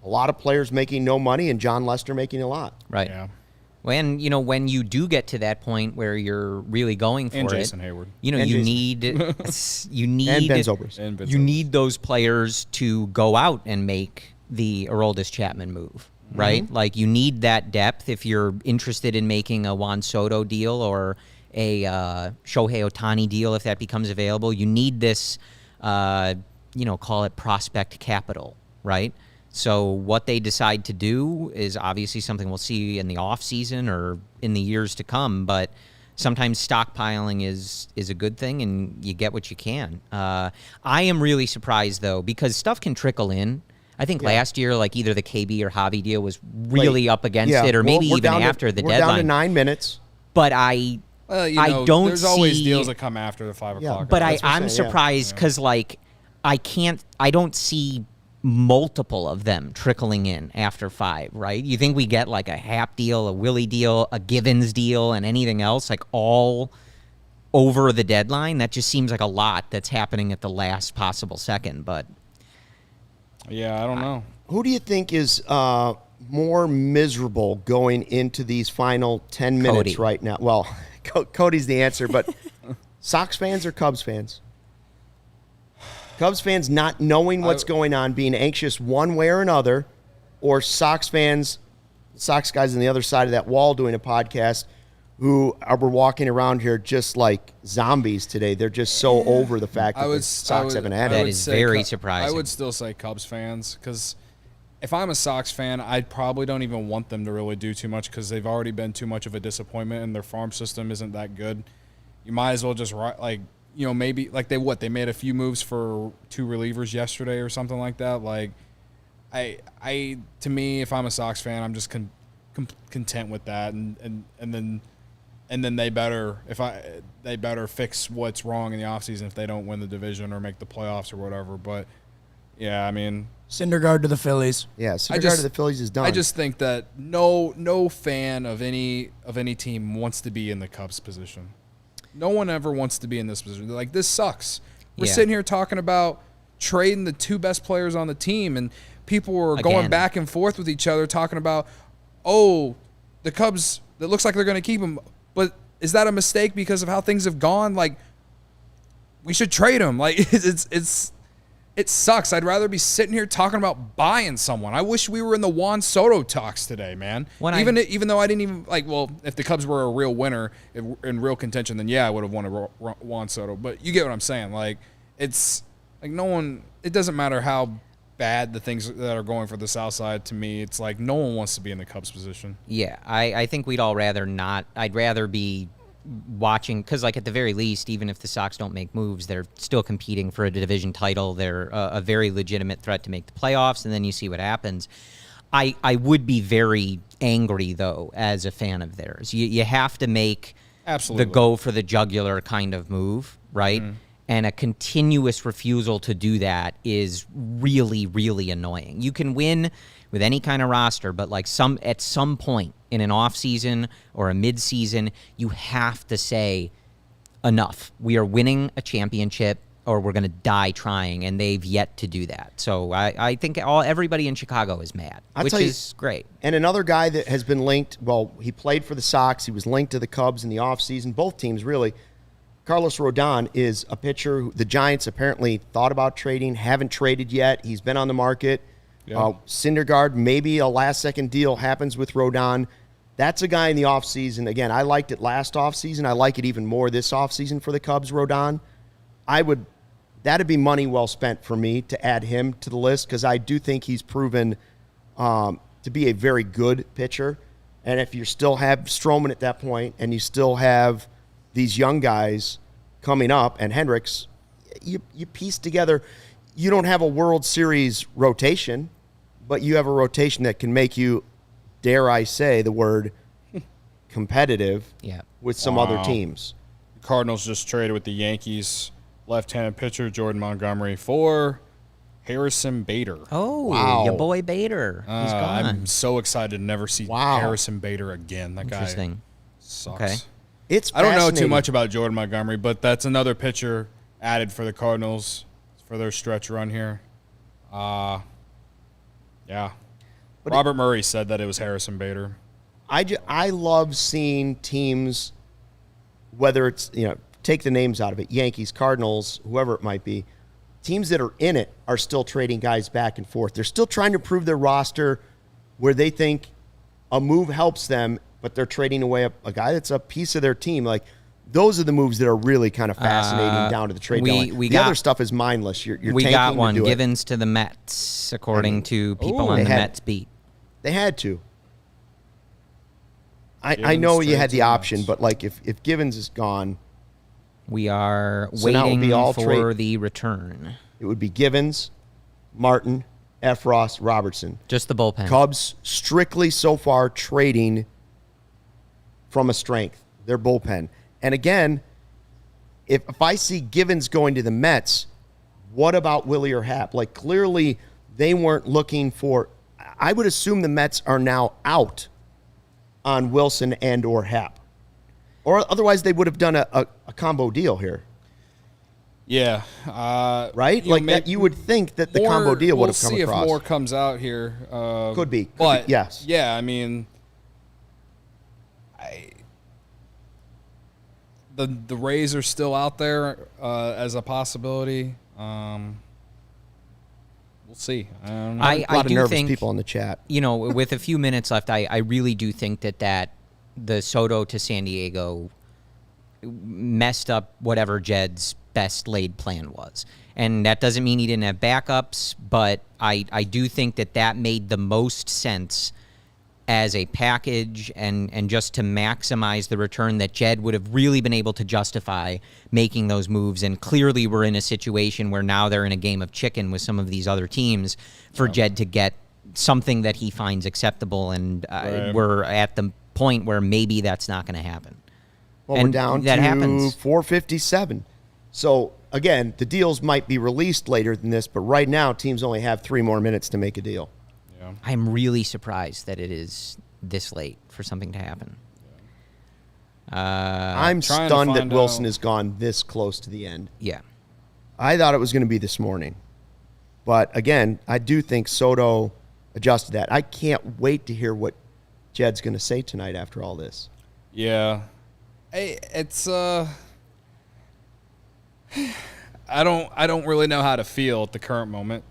a lot of players making no money and John Lester making a lot. Right. Yeah. When when you do get to that point where you're really going for And it, Jason Hayward. you And Jason. need And Ben Zobrist. And Ben you Zobrist. need those players to go out and make the Aroldis Chapman move, right? Like you need that depth if you're interested in making a Juan Soto deal or a Shohei Ohtani deal if that becomes available. You need this, call it prospect capital, right? So what they decide to do is obviously something we'll see in the offseason or in the years to come, but sometimes stockpiling is a good thing, and you get what you can. I am really surprised, though, because stuff can trickle in. I think last year, like either the KB or Javi deal was really up against it, or maybe even after the deadline. We're down to 9 minutes. But I don't there's see... always deals that come after the 5 o'clock. But I'm surprised because, like, I don't see multiple of them trickling in after 5, right? You think we get like a Happ deal, a Willie deal, a Givens deal, and anything else, like all over the deadline? That just seems like a lot that's happening at the last possible second, but... Yeah, I don't know. Who do you think is more miserable going into these final 10 minutes Cody. right now? Well, Cody's the answer, but Sox fans or Cubs fans? Cubs fans not knowing what's going on, being anxious one way or another, or Sox fans, Sox guys on the other side of that wall doing a podcast who were walking around here just like zombies today. They're just so over the fact that the Sox haven't had it. That is very surprising. I would still say Cubs fans, because if I'm a Sox fan, I probably don't even want them to really do too much because they've already been too much of a disappointment and their farm system isn't that good. You might as well just, like, you know, maybe, like, they made a few moves for 2 relievers yesterday or something like that. Like, to me, if I'm a Sox fan, I'm just content with that, and then they better fix what's wrong in the offseason if they don't win the division or make the playoffs or whatever. But yeah, I mean, Syndergaard to the Phillies. Yeah, Syndergaard to the Phillies is done. I just think that no fan of any team wants to be in the Cubs position. No one ever wants to be in this position. They're like, this sucks. We're sitting here talking about trading the 2 best players on the team, and people were going back and forth with each other talking about, oh, the Cubs, it looks like they're going to keep him. But is that a mistake because of how things have gone? Like, we should trade him. Like, it sucks. I'd rather be sitting here talking about buying someone. I wish we were in the Juan Soto talks today, man. Even though I didn't even, like, well, if the Cubs were a real winner in real contention, then yeah, I would have wanted Juan Soto. But you get what I'm saying. Like, it's like it doesn't matter how bad the things that are going for the South Side. To me, it's like no one wants to be in the Cubs position. Yeah, I think we'd all rather not. I'd rather be watching, because, like, at the very least, even if the Sox don't make moves, they're still competing for a division title. They're a very legitimate threat to make the playoffs, and then you see what happens. I would be very angry, though, as a fan of theirs. You have to make the go for the jugular kind of move, right? Mm-hmm. And a continuous refusal to do that is really, really annoying. You can win with any kind of roster, but like at some point in an off season or a mid season, you have to say, enough. We are winning a championship, or we're going to die trying, and they've yet to do that. So I think everybody in Chicago is mad, which is great. And another guy that has been linked, well, he played for the Sox. He was linked to the Cubs in the offseason. Both teams, really. Carlos Rodan is a pitcher who the Giants apparently thought about trading, haven't traded yet. He's been on the market. Yeah. Syndergaard, maybe a last-second deal happens with Rodan. That's a guy in the offseason. Again, I liked it last offseason. I like it even more this offseason for the Cubs, Rodan. That'd be money well spent for me to add him to the list, because I do think he's proven to be a very good pitcher. And if you still have Stroman at that point, and you still have these young guys coming up, and Hendricks, you piece together. You don't have a World Series rotation, but you have a rotation that can make you, dare I say the word, competitive with some other teams. The Cardinals just traded with the Yankees left-handed pitcher Jordan Montgomery for Harrison Bader. Oh, wow. Your boy Bader. He's gone. I'm so excited to never see Harrison Bader again. That guy sucks. Okay. I don't know too much about Jordan Montgomery, but that's another pitcher added for the Cardinals for their stretch run here. Yeah. But Robert Murray said that it was Harrison Bader. I love seeing teams, whether it's, take the names out of it, Yankees, Cardinals, whoever it might be, teams that are in it are still trading guys back and forth. They're still trying to improve their roster where they think a move helps them, but they're trading away a guy that's a piece of their team. Like, those are the moves that are really kind of fascinating down to the trade deadline. The other stuff is mindless. You're we tanking got one. to do Givens to the Mets, according to people on the Mets beat. They had to. I know you had the option, but like if Givens is gone, we are so now it would be waiting all for the return. It would be Givens, Martin, Efros, Robertson. Just the bullpen. Cubs strictly so far trading from a strength, their bullpen. And again, if I see Givens going to the Mets, what about Willie or Happ? Like, clearly they weren't looking for – I would assume the Mets are now out on Willson and or Happ. Or otherwise they would have done a combo deal here. Yeah. Right? Like that, you would think that the combo deal would have come across. We'll see if more comes out here. Could be. Yes. Yeah, I mean – The Rays are still out there as a possibility. We'll see. I don't know. A lot of nervous think, people in the chat. You know, with a few minutes left, I really do think that the Soto to San Diego messed up whatever Jed's best laid plan was. And that doesn't mean he didn't have backups, but I do think that made the most sense as a package and just to maximize the return that Jed would have really been able to justify making those moves. And clearly we're in a situation where now they're in a game of chicken with some of these other teams for Jed to get something that he finds acceptable. And we're at the point where maybe that's not going to happen. Well, we're down to 457. So, again, the deals might be released later than this, but right now teams only have 3 more minutes to make a deal. I'm really surprised that it is this late for something to happen. I'm stunned that Willson has gone this close to the end. Yeah. I thought it was going to be this morning. But, again, I do think Soto adjusted that. I can't wait to hear what Jed's going to say tonight after all this. Yeah. It's I don't really know how to feel at the current moment.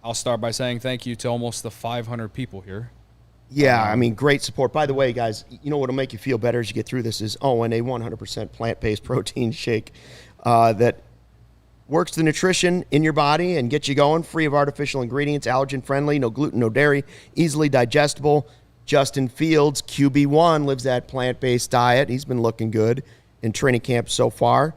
I'll start by saying thank you to almost the 500 people here. Yeah, I mean, great support. By the way, guys, you know what'll make you feel better as you get through this is a 100% plant-based protein shake that works the nutrition in your body and gets you going, free of artificial ingredients, allergen-friendly, no gluten, no dairy, easily digestible. Justin Fields, QB1, lives that plant-based diet. He's been looking good in training camp so far.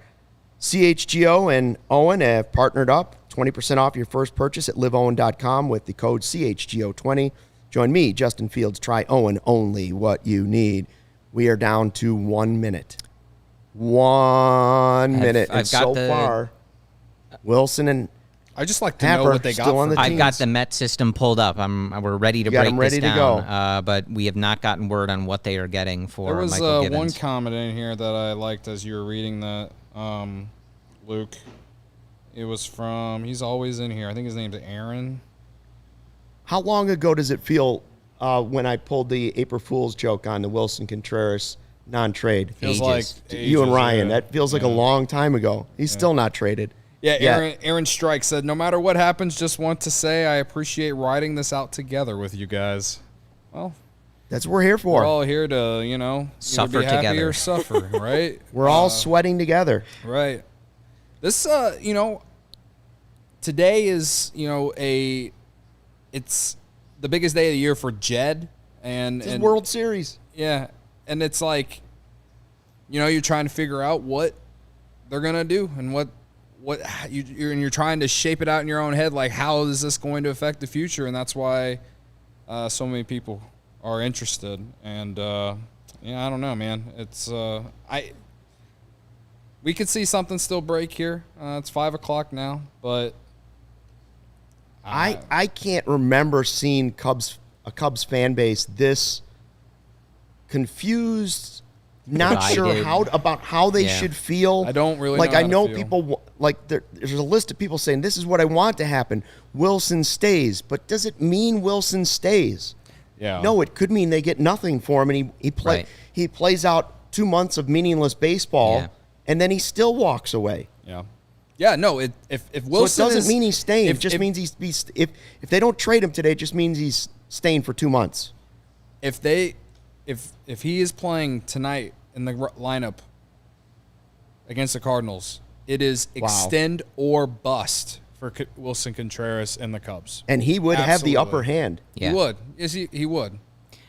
CHGO and Owen have partnered up. 20% off your first purchase at liveowen.com with the code CHGO20. Join me, Justin Fields. Try Owen, only what you need. We are down to 1 minute. 1 minute. And so far, Willson and I just like to know what they got. I've got the Met system pulled up. We're ready to break this down. But we have not gotten word on what they are getting for Michael Givens. There was one comment in here that I liked as you were reading that, Luke. It was from, he's always in here. I think his name's Aaron. How long ago does it feel when I pulled the April Fool's joke on the Willson Contreras non-trade? Feels like you and Ryan. That feels like a long time ago. He's still not traded. Yeah, Aaron Strike said, no matter what happens, just want to say I appreciate riding this out together with you guys. Well, that's what we're here for. We're all here to, suffer be happy together or suffer, right? We're all sweating together. Right. This, today is, it's the biggest day of the year for Jed. It's World Series. Yeah. And it's like, you're trying to figure out what they're going to do and you're trying to shape it out in your own head. Like, how is this going to affect the future? And that's why so many people are interested. And, I don't know, man. It's, we could see something still break here. It's 5 o'clock now, but I can't remember seeing a Cubs fan base this confused, not sure how they should feel. I don't really like. Know I know feel. people like there's a list of people saying this is what I want to happen. Willson stays, but does it mean Willson stays? Yeah. No, it could mean they get nothing for him, and he plays out 2 months of meaningless baseball, and then he still walks away. Yeah. Yeah, no, if Willson so it doesn't mean he's staying. It just means if they don't trade him today, it just means he's staying for 2 months. If he is playing tonight in the lineup against the Cardinals. It is extend or bust for Willson Contreras and the Cubs. And he would have the upper hand. Yeah. He would. Yes, he would.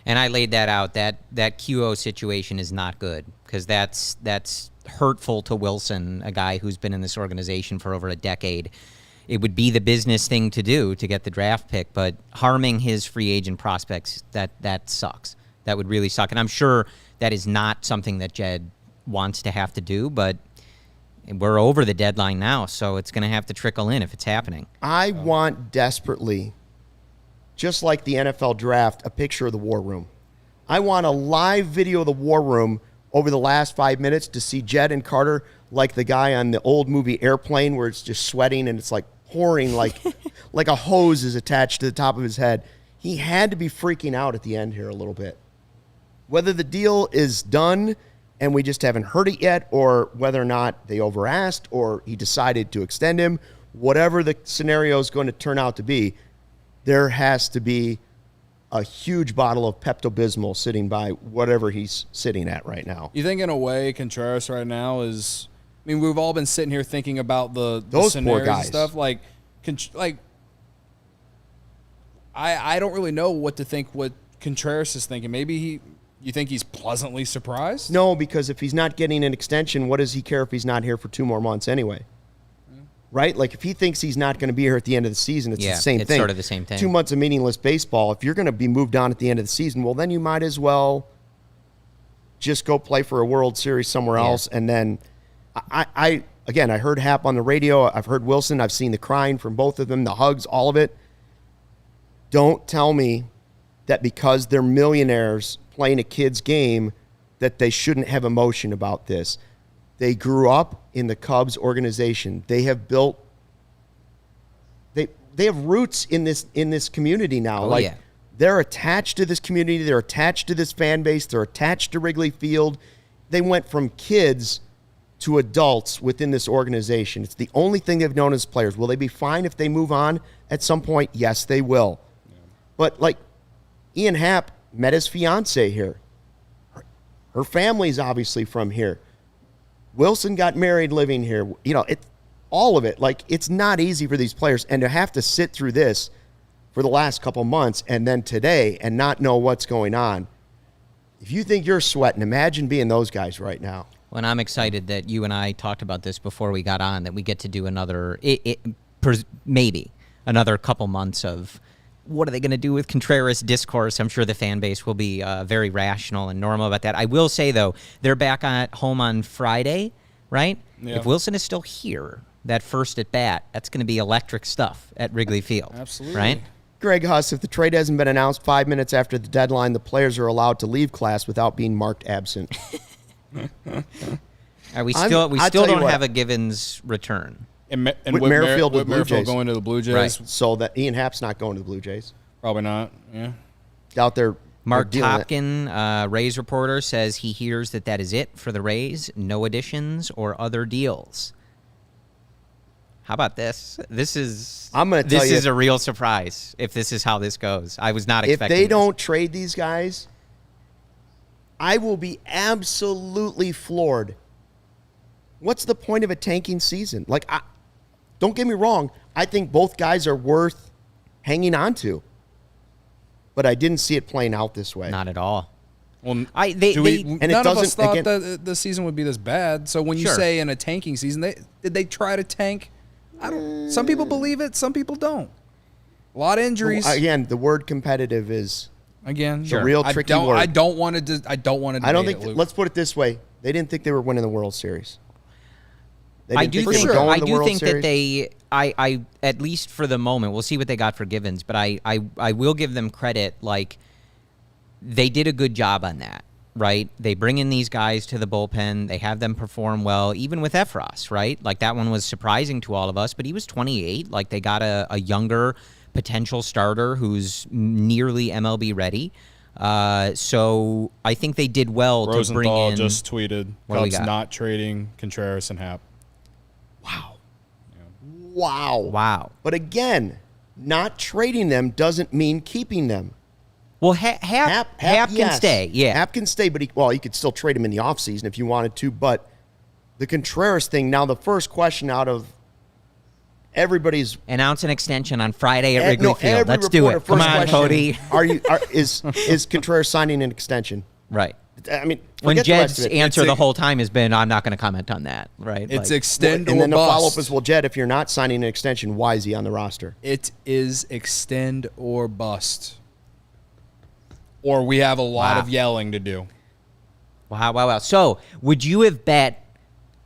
And I laid that out. That QO situation is not good because that's hurtful to Willson, a guy who's been in this organization for over a decade. It would be the business thing to do to get the draft pick, but harming his free agent prospects, that sucks. That would really suck. And I'm sure that is not something that Jed wants to have to do, but we're over the deadline now, so it's going to have to trickle in if it's happening. I want desperately, just like the NFL draft, a picture of the war room. I want a live video of the war room over the last 5 minutes to see Jed and Carter like the guy on the old movie Airplane where it's just sweating and it's like pouring like a hose is attached to the top of his head. He had to be freaking out at the end here a little bit. Whether the deal is done and we just haven't heard it yet, or whether or not they over-asked or he decided to extend him, whatever the scenario is going to turn out to be, there has to be a huge bottle of Pepto-Bismol sitting by whatever he's sitting at right now. You think in a way Contreras right now is, I mean, we've all been sitting here thinking about the Those scenarios poor guys. and stuff. I don't really know what to think what Contreras is thinking. Maybe you think he's pleasantly surprised? No, because if he's not getting an extension, what does he care if he's not here for 2 more months anyway? Right? Like, if he thinks he's not going to be here at the end of the season, it's the same thing. It's sort of the same thing. 2 months of meaningless baseball. If you're going to be moved on at the end of the season, well, then you might as well just go play for a World Series somewhere else. And then, I heard Happ on the radio. I've heard Willson. I've seen the crying from both of them, the hugs, all of it. Don't tell me that because they're millionaires playing a kid's game that they shouldn't have emotion about this. They grew up in the Cubs organization. They have built they have roots in this community now. They're attached to this community, they're attached to this fan base, they're attached to Wrigley Field. They went from kids to adults within this organization. It's the only thing they've known as players. Will they be fine if they move on at some point? Yes, they will. Yeah. But like Ian Happ met his fiance here. Her family's obviously from here. Willson got married living here. You know, all of it. Like, it's not easy for these players. And to have to sit through this for the last couple months and then today and not know what's going on. If you think you're sweating, imagine being those guys right now. Well, and I'm excited that you and I talked about this before we got on, that we get to do another, maybe another couple months of what are they going to do with Contreras discourse. I'm sure the fan base will be very rational and normal about that. I will say, though, they're back at home on Friday, right? Yeah. If Willson is still here, that first at bat, that's going to be electric stuff at Wrigley Field. Absolutely. Right? Greg Huss, if the trade hasn't been announced 5 minutes after the deadline, the players are allowed to leave class without being marked absent. We still don't what, have a Givens return. And With Merrifield to the Blue Jays. going to the Blue Jays. Right. So that Ian Happ's not going to the Blue Jays. Probably not. Yeah. Out there. Mark dealing it. Topkin, Rays reporter, says he hears that is it for the Rays. No additions or other deals. How about this? I'm going to tell you. This is a real surprise if this is how this goes. I was not expecting If they this. don't trade these guys, I will be absolutely floored. What's the point of a tanking season? Like, don't get me wrong. I think both guys are worth hanging on to. But I didn't see it playing out this way. Not at all. Well, And none it of us doesn't- thought again- that the season would be this bad. So when you Sure. say in a tanking season, did they try to tank? Some people believe it. Some people don't. A lot of injuries. Again, the word competitive is Again, the real tricky word. I don't want to. I don't want to. I don't think. Let's put it this way: they didn't think they were winning the World Series. I do they think were going I to the do World think that Series. I at least for the moment, we'll see what they got for Givens, but I will give them credit. Like, they did a good job on that, right? They bring in these guys to the bullpen. They have them perform well, even with Efros, right? Like, that one was surprising to all of us, but he was 28. Like, they got a younger potential starter who's nearly MLB ready. So I think they did well to bring Rosenthal in. just tweeted What do we Cubs got? not trading Contreras and Happ. Wow. Wow. But again, not trading them doesn't mean keeping them. Well, Happ can yes. stay. Yeah. Happ can stay, but you could still trade him in the offseason if you wanted to. But the Contreras thing, now the first question out of everybody's Announce an extension on Friday at Wrigley Field. every Let's do reporter, it. Come first on, question, Cody. Is Contreras signing an extension? Right. I mean, When forget the rest Jed's of it. answer the whole time has been, I'm not going to comment on that. Right. It's Like, extend and or then the bust. follow-up is, well, Jed, if you're not signing an extension, why is he on the roster? It is extend or bust. Or we have a lot Wow. of yelling to do. wow. So, would you have bet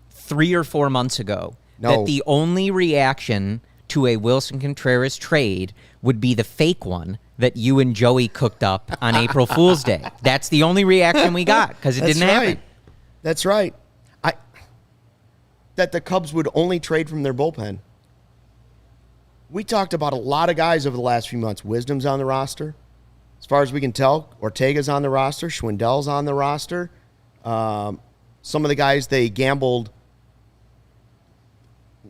3 or 4 months ago No. that the only reaction to a Willson Contreras trade would be the fake one that you and Joey cooked up on April Fool's Day? That's the only reaction we got because it didn't happen. That's right. That the Cubs would only trade from their bullpen. We talked about a lot of guys over the last few months. Wisdom's on the roster. As far as we can tell, Ortega's on the roster. Schwindel's on the roster. Some of the guys they gambled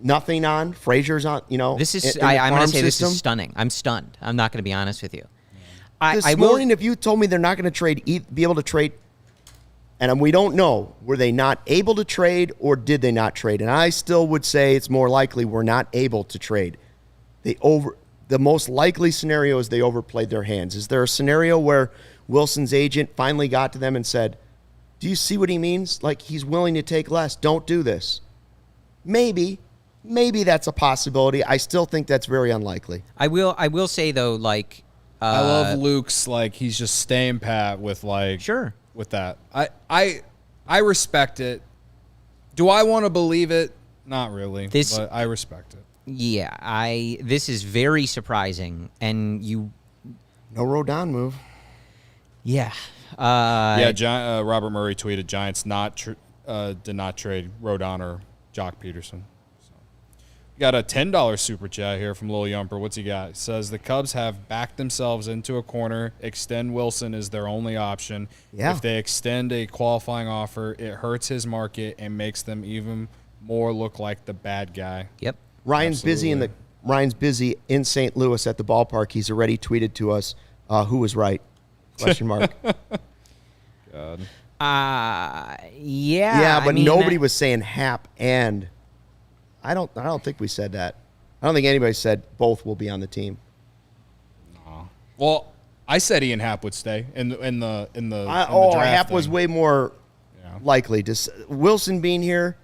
nothing on. Frazier's on, This is, in the I'm going farm to say system. this is stunning. I'm stunned. I'm not going to be honest with you. This morning, if you told me they're not going to be able to trade, and we don't know, were they not able to trade or did they not trade? And I still would say it's more likely we're not able to trade. The most likely scenario is they overplayed their hands. Is there a scenario where Wilson's agent finally got to them and said, do you see what he means? Like, he's willing to take less. Don't do this. Maybe that's a possibility. I still think that's very unlikely. I will say though, like, I love Luke's, like, he's just staying pat with, like, sure, with that. I respect it. Do I want to believe it? Not really, but I respect it. Yeah, this is very surprising, and No Rodan move. yeah, Robert Murray tweeted Giants did not trade Rodan or Jock Peterson. So, we got a $10 super chat here from Lil Yumper. What's he got? It says the Cubs have backed themselves into a corner. Extend Wilson is their only option. Yeah. If they extend a qualifying offer, it hurts his market and makes them even more look like the bad guy. yep. Ryan's busy in St. Louis at the ballpark. He's already tweeted to us who was right. Question mark. God. Yeah, but nobody was saying Happ and I don't think we said that. I don't think anybody said both will be on the team. Well, I said Ian Happ would stay in the draft Happ was thing. way more Yeah. likely. Wilson being here,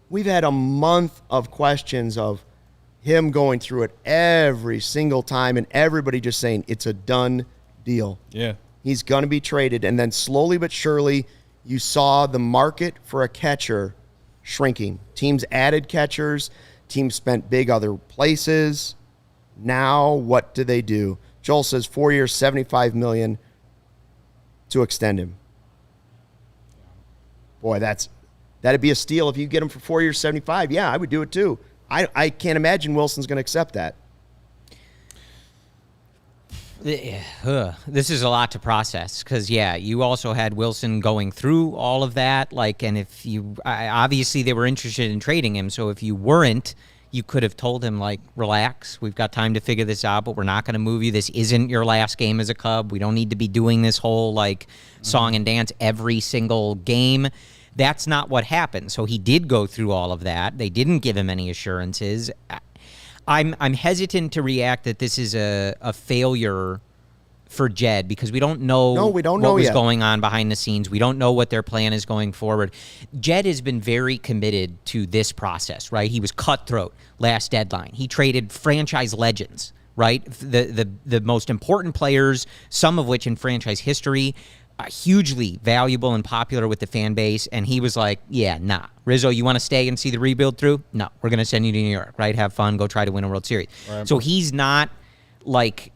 we've had a month of questions of him going through it every single time and everybody just saying it's a done deal. Yeah. He's going to be traded. And then slowly but surely, you saw the market for a catcher shrinking. Teams added catchers. Teams spent big other places. Now, what do? Joel says 4 years, $75 million to extend him. Boy, that'd be a steal if you get him for 4 years, 75. Yeah, I would do it too. I can't imagine Wilson's going to accept that. This is a lot to process because, you also had Wilson going through all of that. Like, and if obviously they were interested in trading him. So if you weren't, you could have told him, like, relax. We've got time to figure this out, but we're not going to move you. This isn't your last game as a Cub. We don't need to be doing this whole, like, song and dance every single game. That's not what happened. So he did go through all of that. They didn't give him any assurances. I'm hesitant to react that this is a failure for Jed because we don't know what was going on behind the scenes. We don't know what their plan is going forward. Jed has been very committed to this process, right? He was cutthroat last deadline. He traded franchise legends, right? The most important players, some of which in franchise history, hugely valuable and popular with the fan base, and he was like, nah. Rizzo, you want to stay and see the rebuild through? No, we're going to send you to New York, right? Have fun, go try to win a World Series. Right. So he's not, like,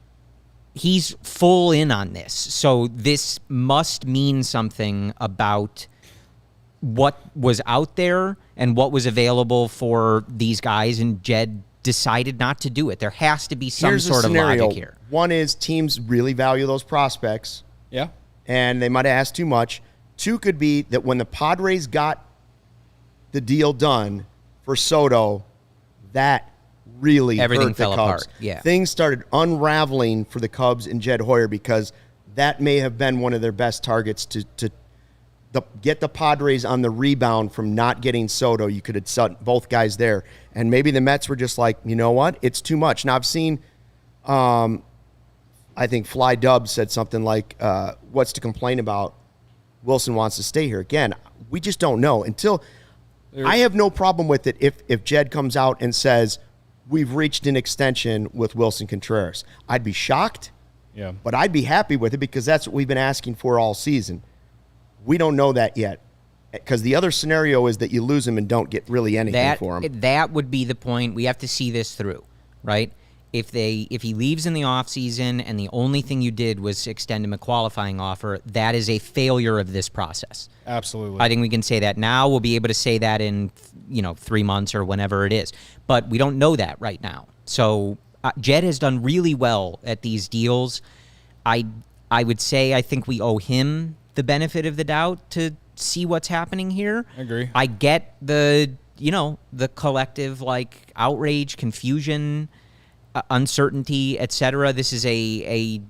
he's full in on this. So this must mean something about what was out there and what was available for these guys, and Jed decided not to do it. There has to be some sort of logic here. One is teams really value those prospects. Yeah. And they might have asked too much. Two could be that when the Padres got the deal done for Soto, that really everything hurt fell the Cubs. apart. Yeah. Things started unraveling for the Cubs and Jed Hoyer because that may have been one of their best targets to get the Padres on the rebound from not getting Soto. You could have set both guys there. And maybe the Mets were just like, you know what? It's too much. Now, I've seen, I think Fly Dub said something like, what's to complain about? Willson wants to stay here. Again, we just don't know. I have no problem with it if Jed comes out and says, we've reached an extension with Willson Contreras. I'd be shocked, but I'd be happy with it because that's what we've been asking for all season. We don't know that yet because the other scenario is that you lose him and don't get really anything for him. That would be the point. We have to see this through, right? If he leaves in the offseason and the only thing you did was extend him a qualifying offer, that is a failure of this process. Absolutely. I think we can say that now. We'll be able to say that in 3 months or whenever it is. But we don't know that right now. So Jed has done really well at these deals. I would say I think we owe him the benefit of the doubt to see what's happening here. I agree. I get the collective outrage, confusion, uncertainty, etc. This is an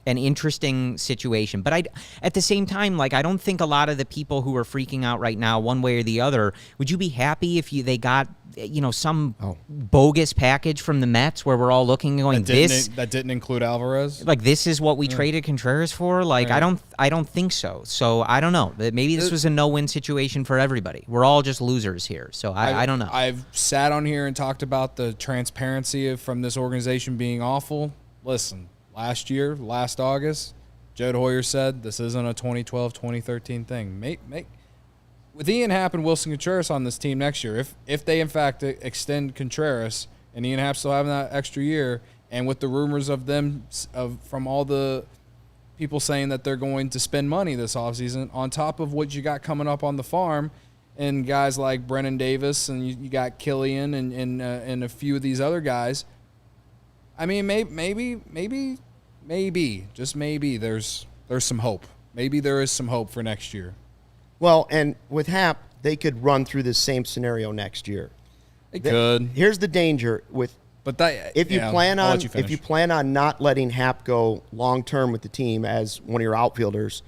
interesting situation, but at the same time, I don't think a lot of the people who are freaking out right now, one way or the other, would you be happy if they got some bogus package from the Mets where we're all looking and going, that didn't include Alvarez? This is what we traded Contreras for? I don't think so. So I don't know. Maybe this was a no-win situation for everybody. We're all just losers here. So I don't know. I've sat on here and talked about the transparency from this organization being awful. Listen, last August, Jed Hoyer said this isn't a 2012-2013 thing. With Ian Happ and Willson Contreras on this team next year, if they in fact extend Contreras and Ian Happ still having that extra year, and with the rumors from all the people saying that they're going to spend money this offseason on top of what you got coming up on the farm, and guys like Brennan Davis and you got Killian and a few of these other guys, I mean, maybe, just maybe there's some hope. Maybe there is some hope for next year. Well, and with Happ, they could run through this same scenario next year. They could. Here's the danger if you plan on not letting Happ go long term with the team as one of your outfielders,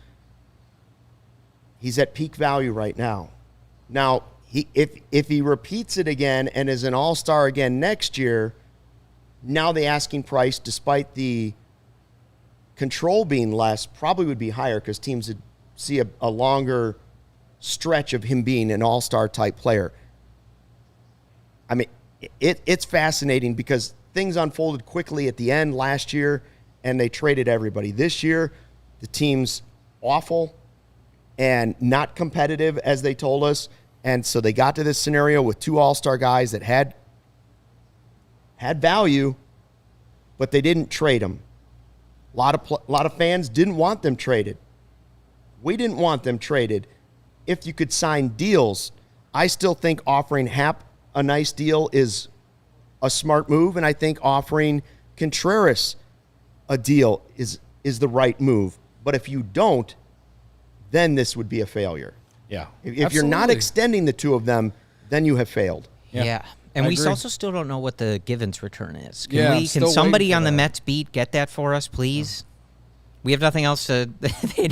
he's at peak value right now. Now, if he repeats it again and is an all-star again next year, now the asking price, despite the control being less, probably would be higher because teams would see a longer stretch of him being an all-star type player. I mean, it's fascinating because things unfolded quickly at the end last year, and they traded everybody. This year, the team's awful and not competitive, as they told us, and so they got to this scenario with two all-star guys that had value, but they didn't trade them. A lot of fans didn't want them traded. We didn't want them traded. If you could sign deals, I still think offering Happ a nice deal is a smart move, and I think offering Contreras a deal is the right move. But if you don't, then this would be a failure. Yeah. If you're not extending the two of them, then you have failed. Yeah. And we agree. also still don't know what the Givens return is. I'm Can still somebody waiting for on the that. Mets beat get that for us, please? We have nothing else to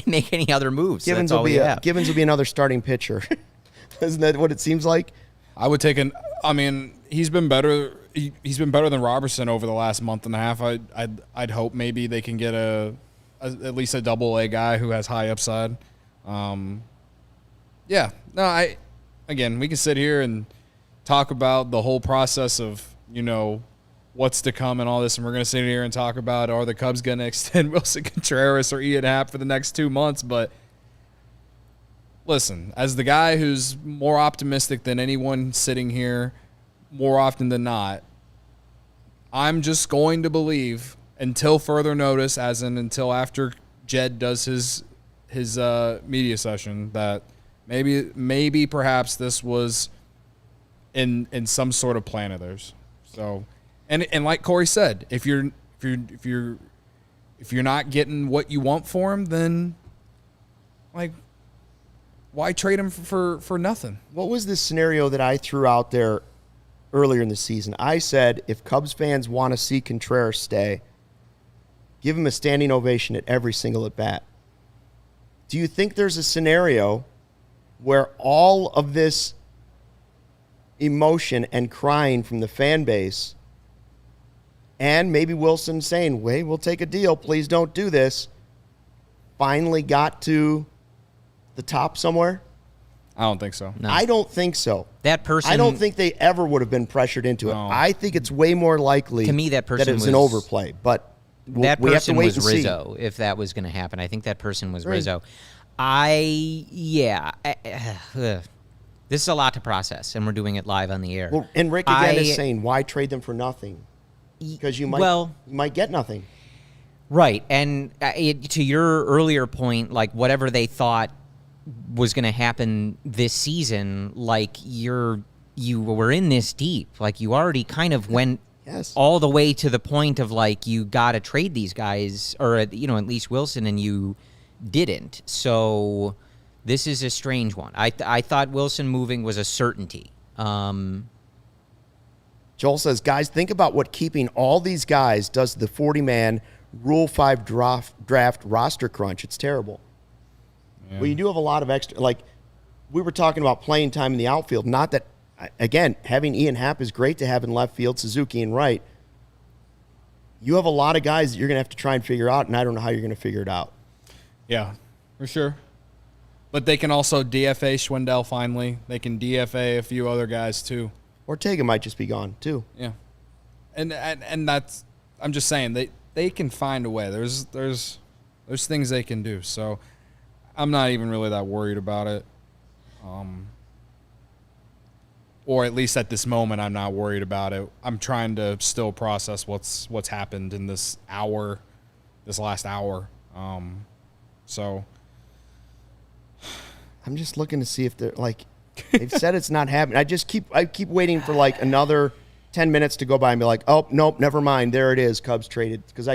make any other moves. Givens That's all we have. Givens will be another starting pitcher. Isn't that what it seems like? I would take he's been better. He's been better than Robertson over the last month and a half. I'd hope maybe they can get at least a double-A guy who has high upside. Yeah. No, again, we can sit here and talk about the whole process of, what's to come and all this, and we're going to sit here and talk about, are the Cubs going to extend Willson Contreras or Ian Happ for the next 2 months? But listen, as the guy who's more optimistic than anyone sitting here more often than not, I'm just going to believe until further notice, as in until after Jed does his media session, that maybe perhaps this was in some sort of plan of theirs. So, and like Corey said, if you're not getting what you want for him, then why trade him for nothing? What was this scenario that I threw out there earlier in the season? I said if Cubs fans want to see Contreras stay, give him a standing ovation at every single at-bat. Do you think there's a scenario where all of this emotion and crying from the fan base and maybe Willson saying, wait, we'll take a deal, please don't do this, finally got to the top somewhere? I don't think so. No. I don't think so. That person. I don't think they ever would have been pressured into it. No. I think it's way more likely To me, that person it was an was- overplay. But that we have to person wait was and see. Rizzo, if that was going to happen. I think that person was Right. Rizzo. This is a lot to process, and we're doing it live on the air. Well, and Rick again is saying, why trade them for nothing? Because you might get nothing. Right, and to your earlier point, like whatever they thought was going to happen this season, like you were in this deep, like you already kind of went Yes. all the way to the point of like you got to trade these guys, or at least Willson, and you didn't. So this is a strange one. I thought Willson moving was a certainty. Joel says, guys, think about what keeping all these guys does to the 40-man Rule 5 draft roster crunch. It's terrible. Yeah. Well, you do have a lot of extra, like we were talking about playing time in the outfield. Not that, again, having Ian Happ is great to have in left field, Suzuki and right. You have a lot of guys that you're going to have to try and figure out, and I don't know how you're going to figure it out. Yeah, for sure. But they can also DFA Schwindel finally. They can DFA a few other guys too. Ortega might just be gone too. Yeah, and that's, I'm just saying they can find a way. There's things they can do. So I'm not even really that worried about it. Or at least at this moment, I'm not worried about it. I'm trying to still process what's happened in this last hour. So I'm just looking to see if they're like, they've said it's not happening. I keep waiting for like another 10 minutes to go by and be like, oh, nope, never mind. There it is. Cubs traded. Because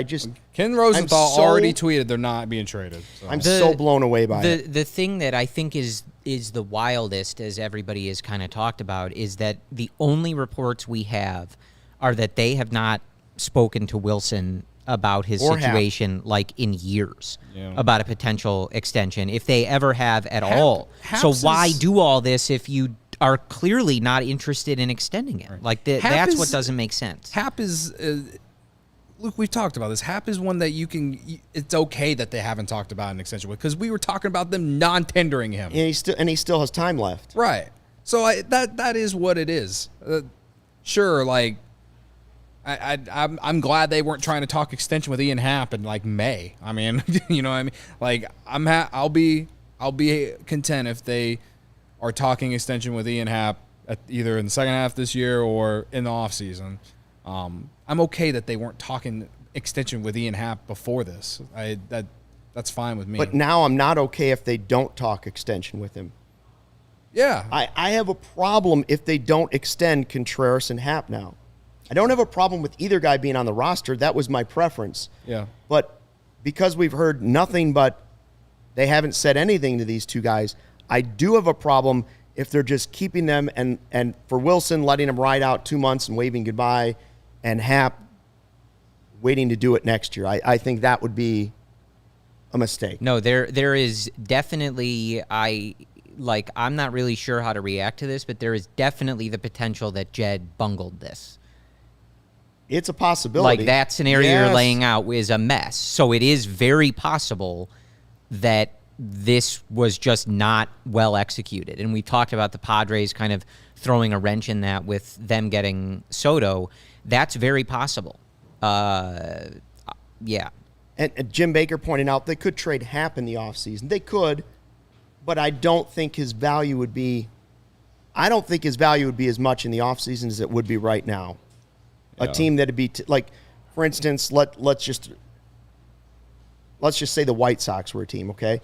Ken Rosenthal already tweeted they're not being traded. So. I'm so blown away by it. The thing that I think is the wildest, as everybody has kind of talked about, is that the only reports we have are that they have not spoken to Willson about his situation like in years, about a potential extension, if they ever have at all. So why do all this if you are clearly not interested in extending it? Like that's what doesn't make sense. Hap is Luke, we've talked about this. Hap is one that it's okay that they haven't talked about an extension with, because we were talking about them non-tendering him. And he still has time left. Right. So that is what it is. Sure, like I'm glad they weren't trying to talk extension with Ian Happ in like May. I mean, you know what I mean? Like I'll be content if they are talking extension with Ian Happ either in the second half this year or in the offseason. I'm okay that they weren't talking extension with Ian Happ before this. That's fine with me. But now I'm not okay if they don't talk extension with him. Yeah. I have a problem if they don't extend Contreras and Happ now. I don't have a problem with either guy being on the roster. That was my preference. Yeah. But because we've heard nothing but they haven't said anything to these two guys, I do have a problem if they're just keeping them and for Willson letting him ride out 2 months and waving goodbye, and Happ waiting to do it next year. I think that would be a mistake. No, there is definitely, I'm not really sure how to react to this, but there is definitely the potential that Jed bungled this. It's a possibility. Like that scenario you're laying out is a mess. So it is very possible that this was just not well executed. And we talked about the Padres kind of throwing a wrench in that with them getting Soto. That's very possible. Yeah. And Jim Baker pointed out they could trade Happ in the offseason. They could, but I don't think his value would be as much in the offseason as it would be right now. A team that'd be like, for instance, let's just say the White Sox were a team, okay?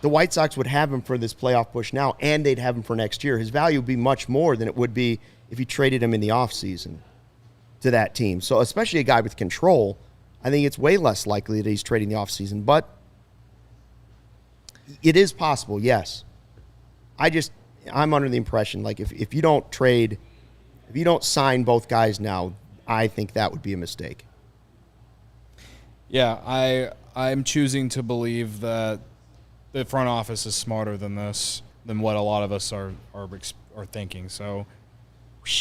The White Sox would have him for this playoff push now, and they'd have him for next year. His value would be much more than it would be if you traded him in the offseason to that team. So especially a guy with control, I think it's way less likely that he's trading the offseason. But it is possible, yes. I'm under the impression, like, if you don't trade, if you don't sign both guys now, I think that would be a mistake. Yeah, I'm choosing to believe that the front office is smarter than this, than what a lot of us are thinking. So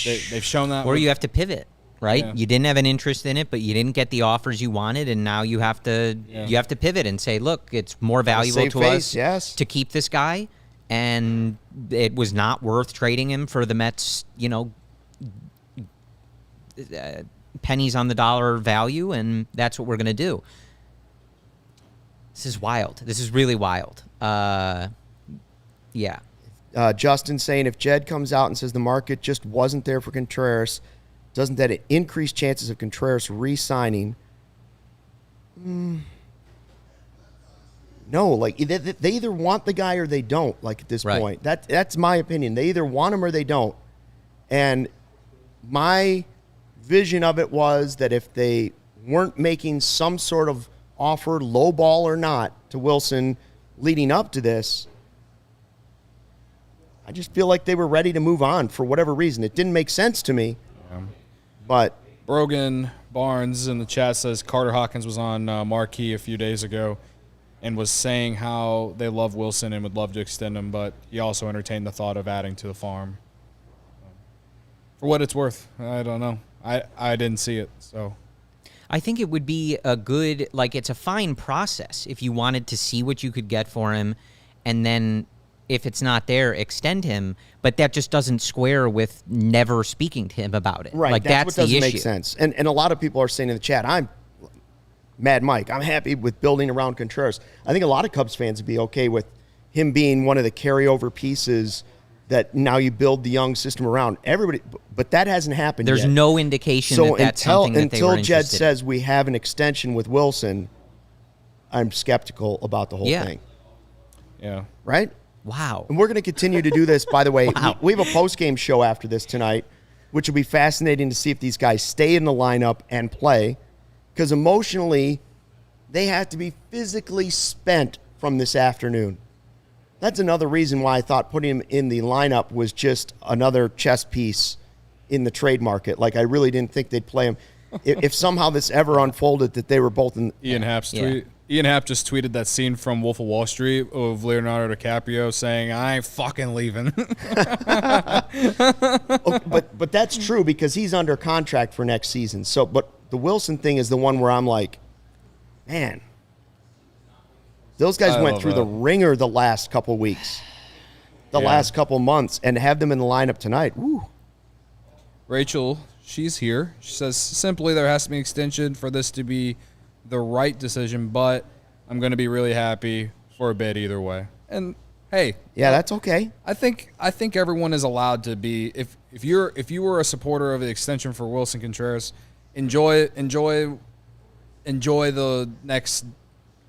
they've shown that. Or you have to pivot, right? Yeah. You didn't have an interest in it, but you didn't get the offers you wanted, and now you have to pivot and say, look, it's more valuable Save to face, us yes. to keep this guy, and it was not worth trading him for the Mets, pennies on the dollar value, and that's what we're going to do. This is wild. This is really wild. Yeah. Justin saying if Jed comes out and says the market just wasn't there for Contreras, doesn't that increase chances of Contreras re-signing? No, like they either want the guy or they don't. Like at this Right. point, that's my opinion. They either want him or they don't. And my vision of it was that if they weren't making some sort of offer, low ball or not, to Willson leading up to this, I just feel like they were ready to move on for whatever reason. It didn't make sense to me, but Brogan Barnes in the chat says Carter Hawkins was on Marquee a few days ago and was saying how they love Willson and would love to extend him, but he also entertained the thought of adding to the farm. For what it's worth, I don't know. I didn't see it, so. I think it would be a good, it's a fine process if you wanted to see what you could get for him, and then if it's not there, extend him. But that just doesn't square with never speaking to him about it. right, that's what the doesn't issue. make sense. And a lot of people are saying in the chat, I'm Mad Mike. I'm happy with building around Contreras. I think a lot of Cubs fans would be okay with him being one of the carryover pieces that now you build the young system around. Everybody, but that hasn't happened There's yet. no indication So that that's something that they were until Jed interested in. says we have an extension with Willson, I'm skeptical about the whole thing. Yeah. Right? Wow. And we're going to continue to do this, by the way. Wow. We have a post-game show after this tonight, which will be fascinating to see if these guys stay in the lineup and play, because emotionally, they have to be physically spent from this afternoon. That's another reason why I thought putting him in the lineup was just another chess piece in the trade market. Like, I really didn't think they'd play him. If somehow this ever unfolded that they were both in... Ian Happ just tweeted that scene from Wolf of Wall Street of Leonardo DiCaprio saying, I ain't fucking leaving. But that's true because he's under contract for next season. So, but the Willson thing is the one where I'm like, man, those guys I went love through the that. ringer the last couple weeks, last couple months, and to have them in the lineup tonight. Woo. Rachel, she's here. She says, simply there has to be an extension for this to be the right decision, but I'm going to be really happy for a bit either way. And hey, Yeah, that's okay. I think everyone is allowed to be, if you were a supporter of the extension for Willson Contreras, enjoy the next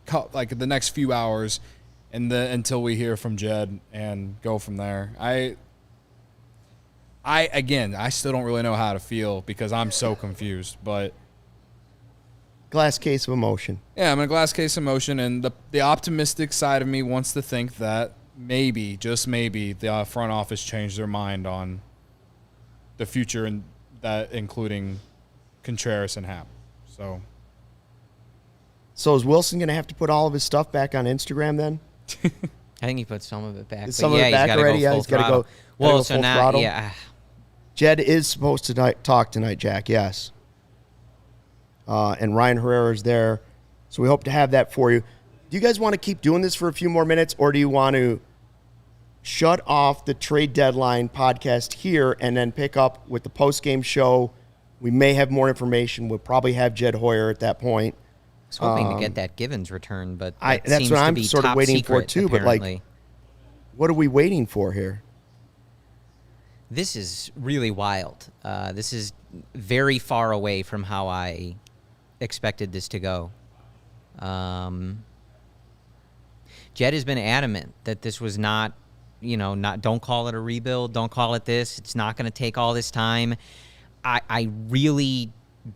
the next few hours and until we hear from Jed and go from there. I still don't really know how to feel because I'm so confused, but Glass case of emotion. yeah, I'm in a glass case of emotion, and the optimistic side of me wants to think that maybe, just maybe, the front office changed their mind on the future, and that including Contreras and Happ. So is Willson going to have to put all of his stuff back on Instagram then? I think he put some of it back. Is but some of yeah, it back he's gotta already? Go Yeah, full he's gotta throttle. go- gotta Well, go so full now, throttle? yeah. Jed is supposed to talk tonight, Jack, yes. And Ryan Herrera is there. So we hope to have that for you. Do you guys want to keep doing this for a few more minutes, or do you want to shut off the trade deadline podcast here and then pick up with the post-game show? We may have more information. We'll probably have Jed Hoyer at that point. I was hoping to get that Givens return, but That's seems what to I'm be sort of top waiting for secret, too, apparently. but what are we waiting for here? This is really wild. This is very far away from how I expected this to go. Jed has been adamant that this was not, don't call it a rebuild, don't call it this. It's not going to take all this time. I really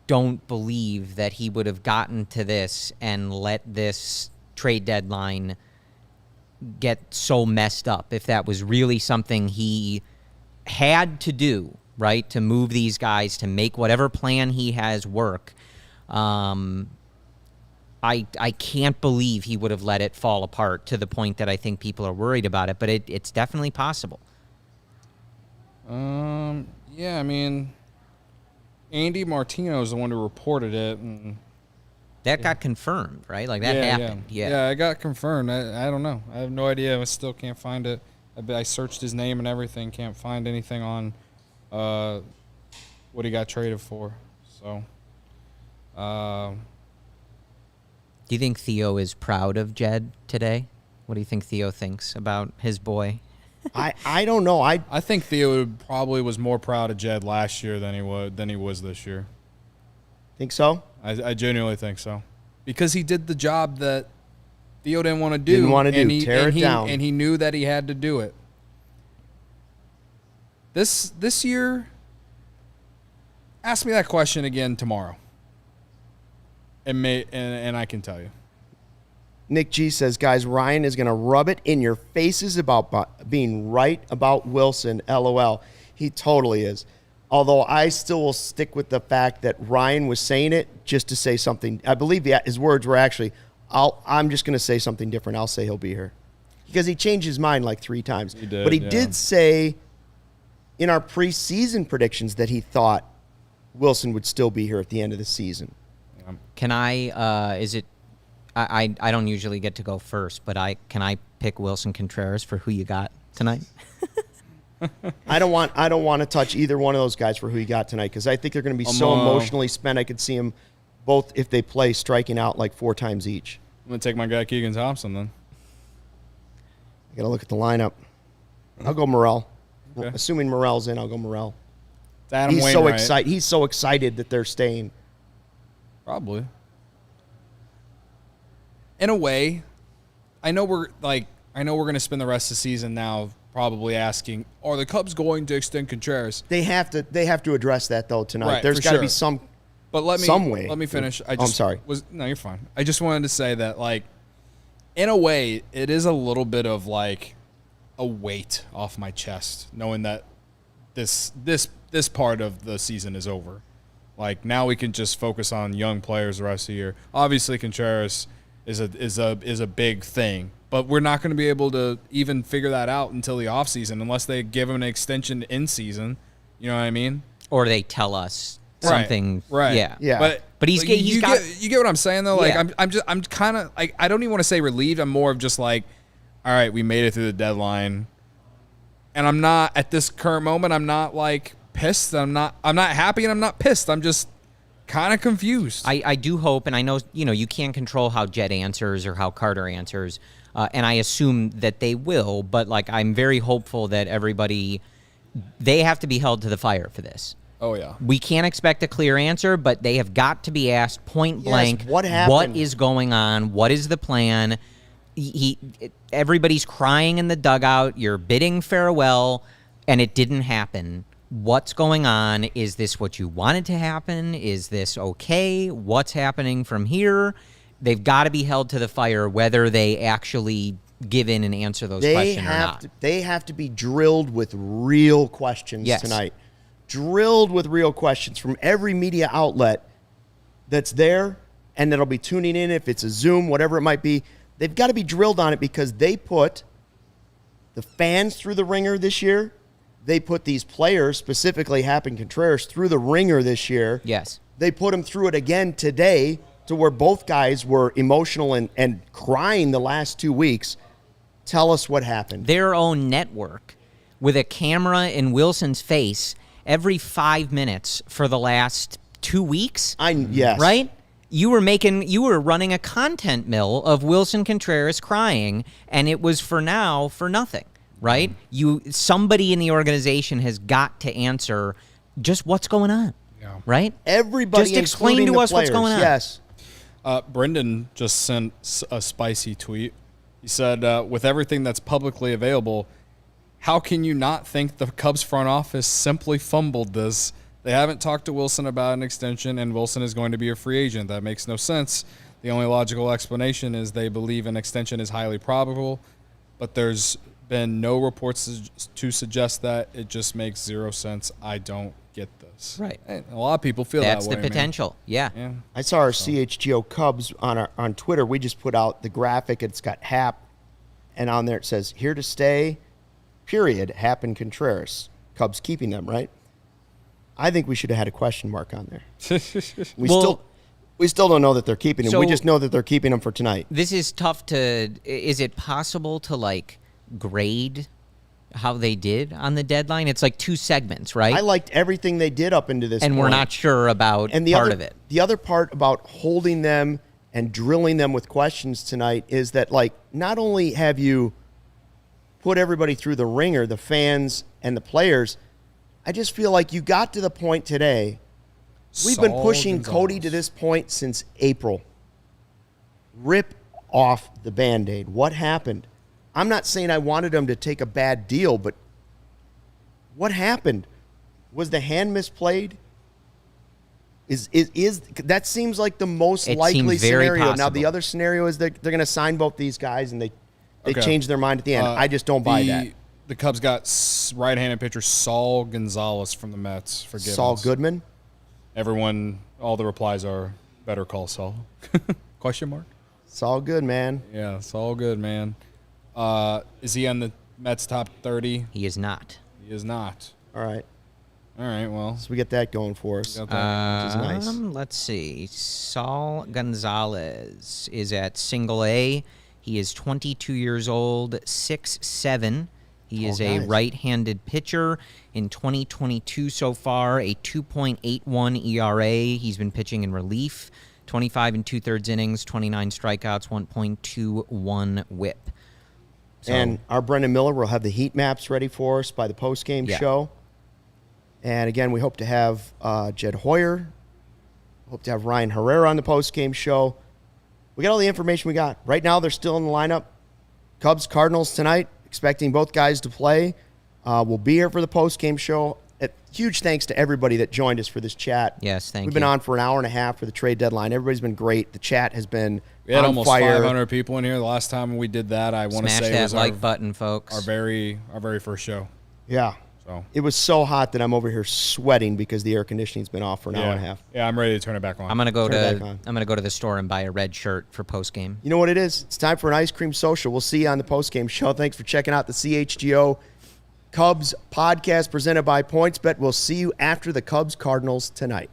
don't believe that he would have gotten to this and let this trade deadline get so messed up if that was really something he had to do, right, to move these guys, to make whatever plan he has work. I can't believe he would have let it fall apart to the point that I think people are worried about it, but it's definitely possible. Yeah, I mean, Andy Martino is the one who reported it. And That got confirmed, right? Like, that happened. Yeah, it got confirmed. I don't know. I have no idea. I still can't find it. I searched his name and everything. Can't find anything on what he got traded for. So, Do you think Theo is proud of Jed today? What do you think Theo thinks about his boy? I don't know. I I think Theo probably was more proud of Jed last year than he was this year. think so. I genuinely think so, because he did the job that Theo didn't want to do. Didn't want to do. Tear it down. And he knew that he had to do it. This year, ask me that question again tomorrow. And I can tell you. Nick G says, guys, Ryan is going to rub it in your faces about being right about Willson. LOL. He totally is. Although I still will stick with the fact that Ryan was saying it just to say something. I believe his words were actually, I'm just going to say something different. I'll say he'll be here. Because he changed his mind like 3 times. He did, but he yeah. did say in our preseason predictions that he thought Willson would still be here at the end of the season. Can I, I don't usually get to go first, but can I pick Willson Contreras for who you got tonight? I don't want to touch either one of those guys for who you got tonight because I think they're going to be so emotionally spent. I could see them both, if they play, striking out like 4 times each. I'm going to take my guy Keegan Thompson then. I got to look at the lineup. I'll go Morel. Okay. Assuming Morel's in, I'll go Morel. It's Adam He's Wainwright. so excited. He's so excited that they're staying. Probably. In a way, I know we're going to spend the rest of the season now probably asking, are the Cubs going to extend Contreras? They have to address that though tonight. Right, There's for got to sure. be some way. Let me finish. I'm sorry. No, you're fine. I just wanted to say that, like, in a way, it is a little bit of like a weight off my chest, knowing that this part of the season is over. Like, now we can just focus on young players the rest of the year. Obviously, Contreras is a big thing, but we're not going to be able to even figure that out until the offseason unless they give him an extension in season. You know what I mean? Or they tell us something. Right. Yeah. But he's you got. get what I'm saying though. Like, Yeah. I'm kind of like, I don't even want to say relieved. I'm more of just like, all right, we made it through the deadline, and I'm not at this current moment. I'm not like pissed. I'm not happy, and I'm not pissed. I'm just kind of confused. I do hope, and I know you can't control how Jed answers or how Carter answers, and I assume that they will. But like, I'm very hopeful that they have to be held to the fire for this. Oh yeah. We can't expect a clear answer, but they have got to be asked point blank. What happened? What is going on? What is the plan? Everybody's crying in the dugout. You're bidding farewell, and it didn't happen. What's going on? Is this what you wanted to happen? Is this okay? What's happening from here? They've got to be held to the fire, whether they actually give in and answer those questions or not. They have to be drilled with real questions tonight. Drilled with real questions from every media outlet that's there and that'll be tuning in, if it's a Zoom, whatever it might be. They've got to be drilled on it because they put the fans through the ringer this year. They put these players, specifically Happ and Contreras, through the ringer this year. Yes. They put them through it again today to where both guys were emotional and crying the last 2 weeks. Tell us what happened. Their own network with a camera in Wilson's face every 5 minutes for the last 2 weeks. Yes. Right? You were running a content mill of Willson Contreras crying, and it was for nothing, right? Somebody in the organization has got to answer just what's going on, right? Everybody, just explain including to the us what's players. going on. Yes. Brendan just sent a spicy tweet. He said, with everything that's publicly available, how can you not think the Cubs front office simply fumbled this? They haven't talked to Willson about an extension, and Willson is going to be a free agent. That makes no sense. The only logical explanation is they believe an extension is highly probable, but there's been no reports to suggest that. It just makes zero sense. I don't get this. Right. And a lot of people feel That's that way. the potential. Yeah. Man. Yeah. I saw our CHGO Cubs on Twitter. We just put out the graphic. It's got Happ, and on there it says, here to stay, period, Happ and Contreras. Cubs keeping them, right? I think we should have had a question mark on there. We still don't know that they're keeping him. We So- just know that they're keeping him for tonight. This is tough to. Is it possible to like grade how they did on the deadline? It's like 2 segments, right? I liked everything they did up into this and point. we're not sure about And the part other, of it. The other part about holding them and drilling them with questions tonight is that, like, not only have you put everybody through the ringer, the fans and the players, I just feel like you got to the point today. We've been pushing Cody to this point since April. Rip off the Band-Aid. What happened? I'm not saying I wanted him to take a bad deal, but what happened? Was the hand misplayed? Is that seems like the most It likely seems very scenario. Now the possible. other scenario is that they're going to sign both these guys and they Okay. change their mind at the end. I just don't buy that. The Cubs got right-handed pitcher Saul Gonzalez from the Mets. Forgive Saul us. Goodman. Everyone, all the replies are better call Saul. Question mark? Saul good, man. Yeah, Saul good, man. Is he on the Mets top 30? He is not. He is not. All right. All right, well. So we get that going for us. Got that. Which is nice. Let's see. Saul Gonzalez is at single A. He is 22 years old, 6'7". He is a guys. right-handed pitcher. In 2022 so far, a 2.81 ERA. He's been pitching in relief. 25 and 2/3 innings, 29 strikeouts, 1.21 WHIP. So, And our Brendan Miller will have the heat maps ready for us by the post-game Yeah. show. And again, we hope to have Jed Hoyer. Hope to have Ryan Herrera on the post-game show. We got all the information we got. Right now, they're still in the lineup. Cubs, Cardinals tonight. Expecting both guys to play. We'll be here for the post-game show. Huge thanks to everybody that joined us for this chat. Yes, thank We've you. been on for an hour and a half for the trade deadline. Everybody's been great. The chat has been We had on almost fire. 500 people in here. The last time we did that, I want to smash say that was like button, folks. our very first show. Yeah. So It was so hot that I'm over here sweating because the air conditioning's been off for an hour and a half. Yeah, I'm ready to turn it back on. I'm gonna go Turn it to back on. I'm gonna go to the store and buy a red shirt for post game. You know what it is? It's time for an ice cream social. We'll see you on the post-game show. Thanks for checking out the CHGO Cubs podcast presented by PointsBet. We'll see you after the Cubs Cardinals tonight.